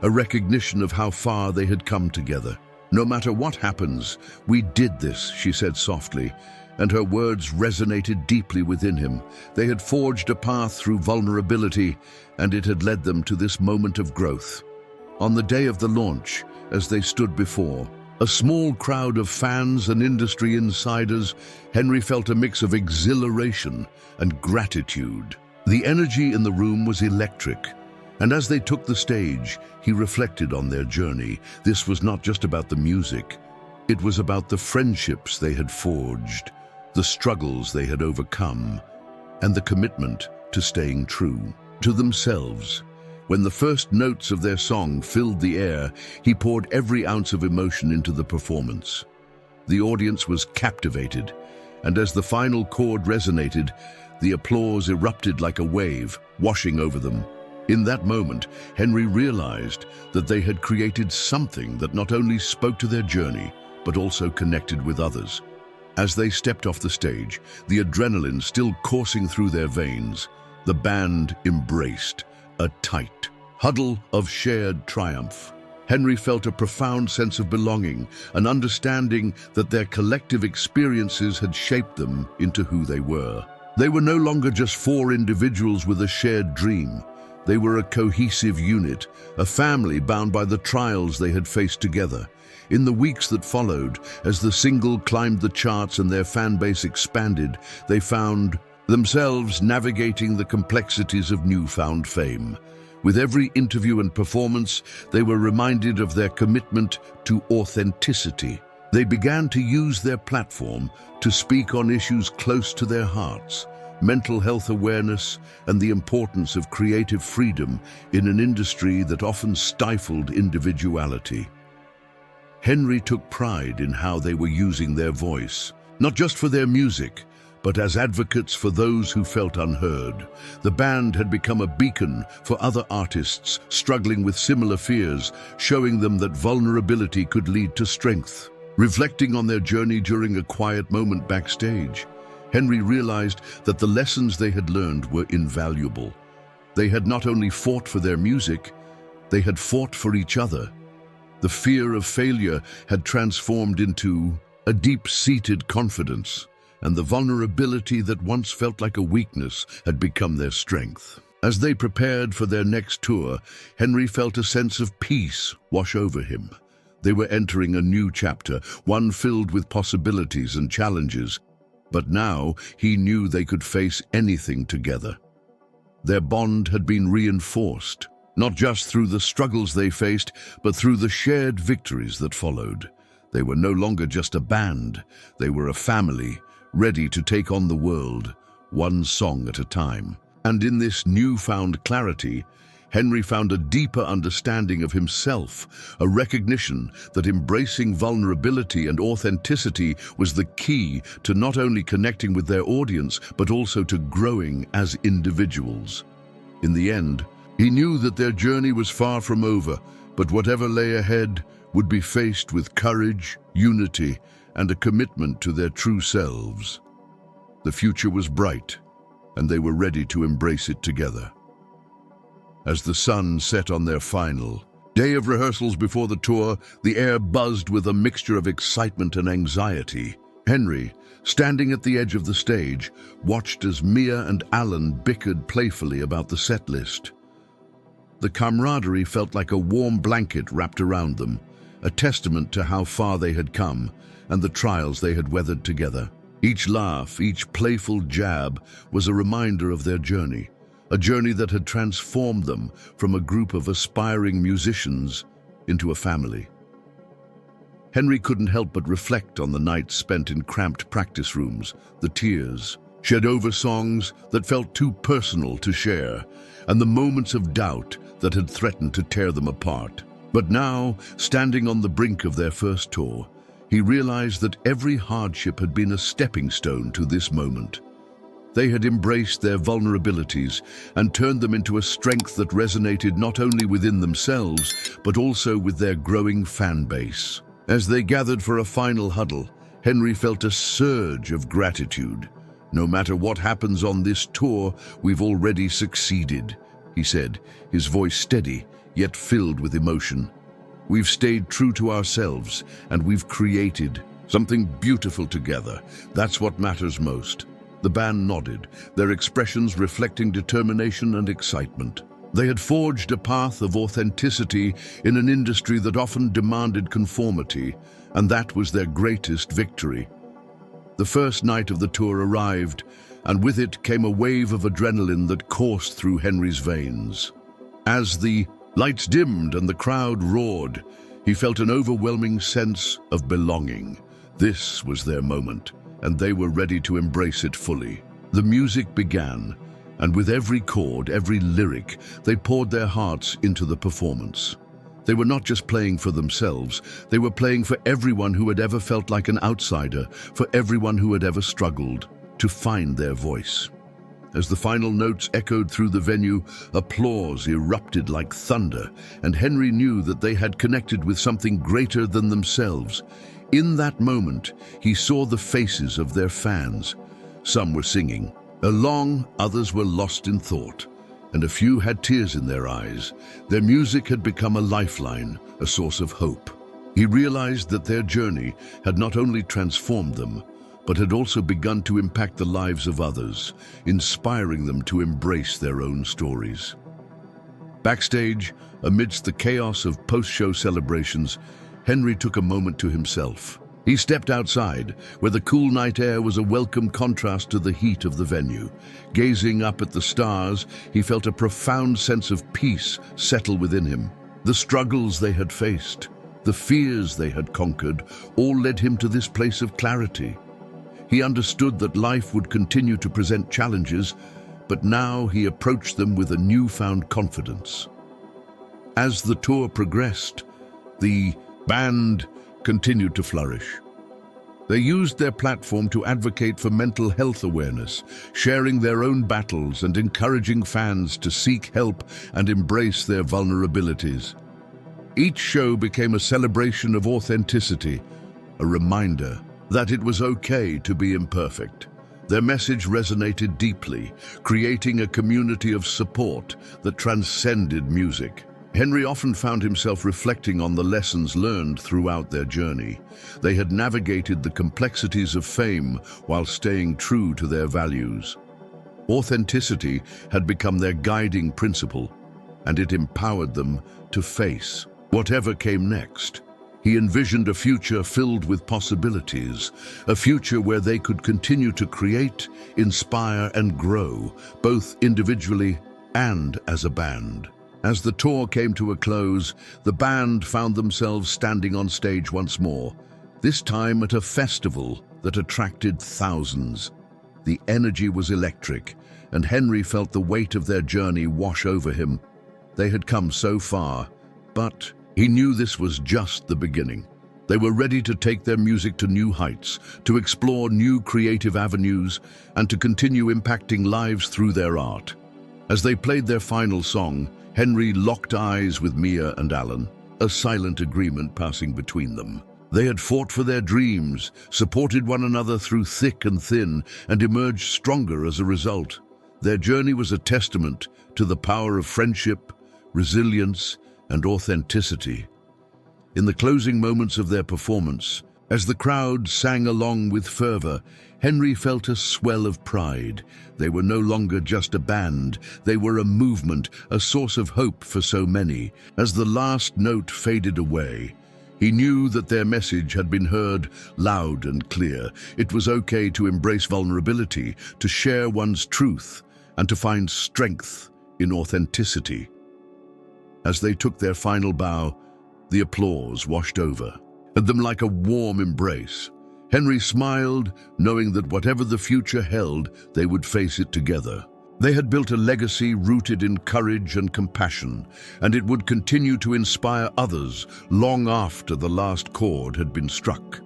a recognition of how far they had come together. "No matter what happens, we did this," she said softly, and her words resonated deeply within him. They had forged a path through vulnerability, and it had led them to this moment of growth. On the day of the launch, as they stood before a small crowd of fans and industry insiders, Henry felt a mix of exhilaration and gratitude. The energy in the room was electric, and as they took the stage, he reflected on their journey. This was not just about the music. It was about the friendships they had forged, the struggles they had overcome, and the commitment to staying true to themselves. When the first notes of their song filled the air, he poured every ounce of emotion into the performance. The audience was captivated, and as the final chord resonated, the applause erupted like a wave, washing over them. In that moment, Henry realized that they had created something that not only spoke to their journey, but also connected with others. As they stepped off the stage, the adrenaline still coursing through their veins, the band embraced a tight huddle of shared triumph. Henry felt a profound sense of belonging, an understanding that their collective experiences had shaped them into who they were. They were no longer just four individuals with a shared dream. They were a cohesive unit, a family bound by the trials they had faced together. In the weeks that followed, as the single climbed the charts and their fan base expanded, they found themselves navigating the complexities of newfound fame. With every interview and performance, they were reminded of their commitment to authenticity. They began to use their platform to speak on issues close to their hearts: mental health awareness and the importance of creative freedom in an industry that often stifled individuality. Henry took pride in how they were using their voice, not just for their music, but as advocates for those who felt unheard. The band had become a beacon for other artists struggling with similar fears, showing them that vulnerability could lead to strength. Reflecting on their journey during a quiet moment backstage, Henry realized that the lessons they had learned were invaluable. They had not only fought for their music, they had fought for each other. The fear of failure had transformed into a deep-seated confidence, and the vulnerability that once felt like a weakness had become their strength. As they prepared for their next tour, Henry felt a sense of peace wash over him. They were entering a new chapter, one filled with possibilities and challenges, but now he knew they could face anything together. Their bond had been reinforced, not just through the struggles they faced, but through the shared victories that followed. They were no longer just a band, they were a family, ready to take on the world, one song at a time. And in this newfound clarity, Henry found a deeper understanding of himself, a recognition that embracing vulnerability and authenticity was the key to not only connecting with their audience, but also to growing as individuals. In the end, he knew that their journey was far from over, but whatever lay ahead would be faced with courage, unity, and a commitment to their true selves. The future was bright, and they were ready to embrace it together. As the sun set on their final day of rehearsals before the tour, the air buzzed with a mixture of excitement and anxiety. Henry, standing at the edge of the stage, watched as Mia and Alan bickered playfully about the set list. The camaraderie felt like a warm blanket wrapped around them, a testament to how far they had come and the trials they had weathered together. Each laugh, each playful jab was a reminder of their journey, a journey that had transformed them from a group of aspiring musicians into a family. Henry couldn't help but reflect on the nights spent in cramped practice rooms, the tears shed over songs that felt too personal to share, and the moments of doubt that had threatened to tear them apart. But now, standing on the brink of their first tour, he realized that every hardship had been a stepping stone to this moment. They had embraced their vulnerabilities and turned them into a strength that resonated not only within themselves, but also with their growing fan base. As they gathered for a final huddle, Henry felt a surge of gratitude. "No matter what happens on this tour, we've already succeeded," he said, his voice steady, yet filled with emotion. "We've stayed true to ourselves, and we've created something beautiful together. That's what matters most." The band nodded, their expressions reflecting determination and excitement. They had forged a path of authenticity in an industry that often demanded conformity, and that was their greatest victory. The first night of the tour arrived, and with it came a wave of adrenaline that coursed through Henry's veins. As the lights dimmed and the crowd roared, he felt an overwhelming sense of belonging. This was their moment, and they were ready to embrace it fully. The music began, and with every chord, every lyric, they poured their hearts into the performance. They were not just playing for themselves, they were playing for everyone who had ever felt like an outsider, for everyone who had ever struggled to find their voice. As the final notes echoed through the venue, applause erupted like thunder, and Henry knew that they had connected with something greater than themselves. In that moment, he saw the faces of their fans. Some were singing along, others were lost in thought, and a few had tears in their eyes. Their music had become a lifeline, a source of hope. He realized that their journey had not only transformed them, but had also begun to impact the lives of others, inspiring them to embrace their own stories. Backstage, amidst the chaos of post-show celebrations, Henry took a moment to himself. He stepped outside, where the cool night air was a welcome contrast to the heat of the venue. Gazing up at the stars, he felt a profound sense of peace settle within him. The struggles they had faced, the fears they had conquered, all led him to this place of clarity. He understood that life would continue to present challenges, but now he approached them with a newfound confidence. As the tour progressed, the band continued to flourish. They used their platform to advocate for mental health awareness, sharing their own battles and encouraging fans to seek help and embrace their vulnerabilities. Each show became a celebration of authenticity, a reminder that it was okay to be imperfect. Their message resonated deeply, creating a community of support that transcended music. Henry often found himself reflecting on the lessons learned throughout their journey. They had navigated the complexities of fame while staying true to their values. Authenticity had become their guiding principle, and it empowered them to face whatever came next. He envisioned a future filled with possibilities, a future where they could continue to create, inspire, and grow, both individually and as a band. As the tour came to a close, the band found themselves standing on stage once more, this time at a festival that attracted thousands. The energy was electric, and Henry felt the weight of their journey wash over him. They had come so far, but he knew this was just the beginning. They were ready to take their music to new heights, to explore new creative avenues, and to continue impacting lives through their art. As they played their final song, Henry locked eyes with Mia and Alan, a silent agreement passing between them. They had fought for their dreams, supported one another through thick and thin, and emerged stronger as a result. Their journey was a testament to the power of friendship, resilience, and authenticity. In the closing moments of their performance, as the crowd sang along with fervor, Henry felt a swell of pride. They were no longer just a band, they were a movement, a source of hope for so many. As the last note faded away, he knew that their message had been heard loud and clear. It was okay to embrace vulnerability, to share one's truth, and to find strength in authenticity. As they took their final bow, the applause washed over them like a warm embrace. Henry smiled, knowing that whatever the future held, they would face it together. They had built a legacy rooted in courage and compassion, and it would continue to inspire others long after the last chord had been struck.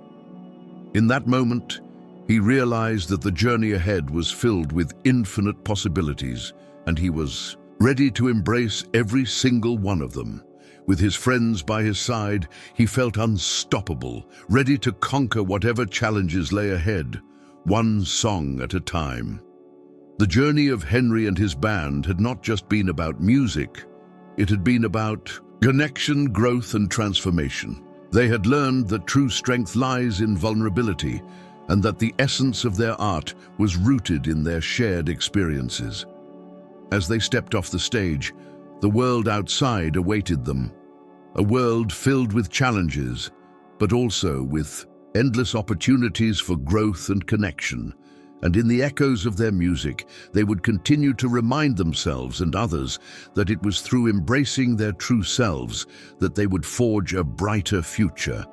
In that moment, he realized that the journey ahead was filled with infinite possibilities, and he was ready to embrace every single one of them. With his friends by his side, he felt unstoppable, ready to conquer whatever challenges lay ahead, one song at a time. The journey of Henry and his band had not just been about music, it had been about connection, growth, and transformation. They had learned that true strength lies in vulnerability, and that the essence of their art was rooted in their shared experiences. As they stepped off the stage, the world outside awaited them. A world filled with challenges, but also with endless opportunities for growth and connection. And in the echoes of their music, they would continue to remind themselves and others that it was through embracing their true selves that they would forge a brighter future.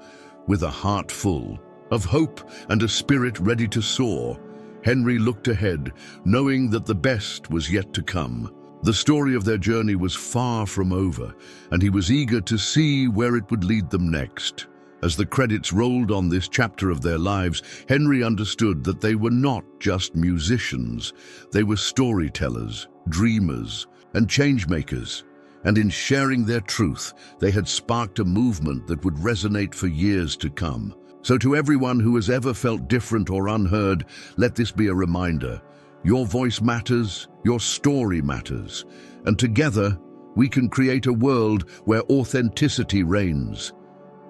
With a heart full of hope and a spirit ready to soar, Henry looked ahead, knowing that the best was yet to come. The story of their journey was far from over, and he was eager to see where it would lead them next. As the credits rolled on this chapter of their lives, Henry understood that they were not just musicians. They were storytellers, dreamers, and changemakers. And in sharing their truth, they had sparked a movement that would resonate for years to come. So to everyone who has ever felt different or unheard, let this be a reminder. Your voice matters, your story matters, and together we can create a world where authenticity reigns.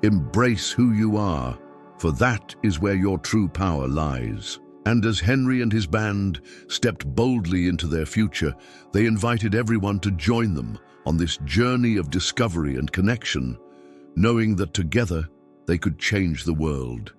Embrace who you are, for that is where your true power lies. And as Henry and his band stepped boldly into their future, they invited everyone to join them on this journey of discovery and connection, knowing that together they could change the world.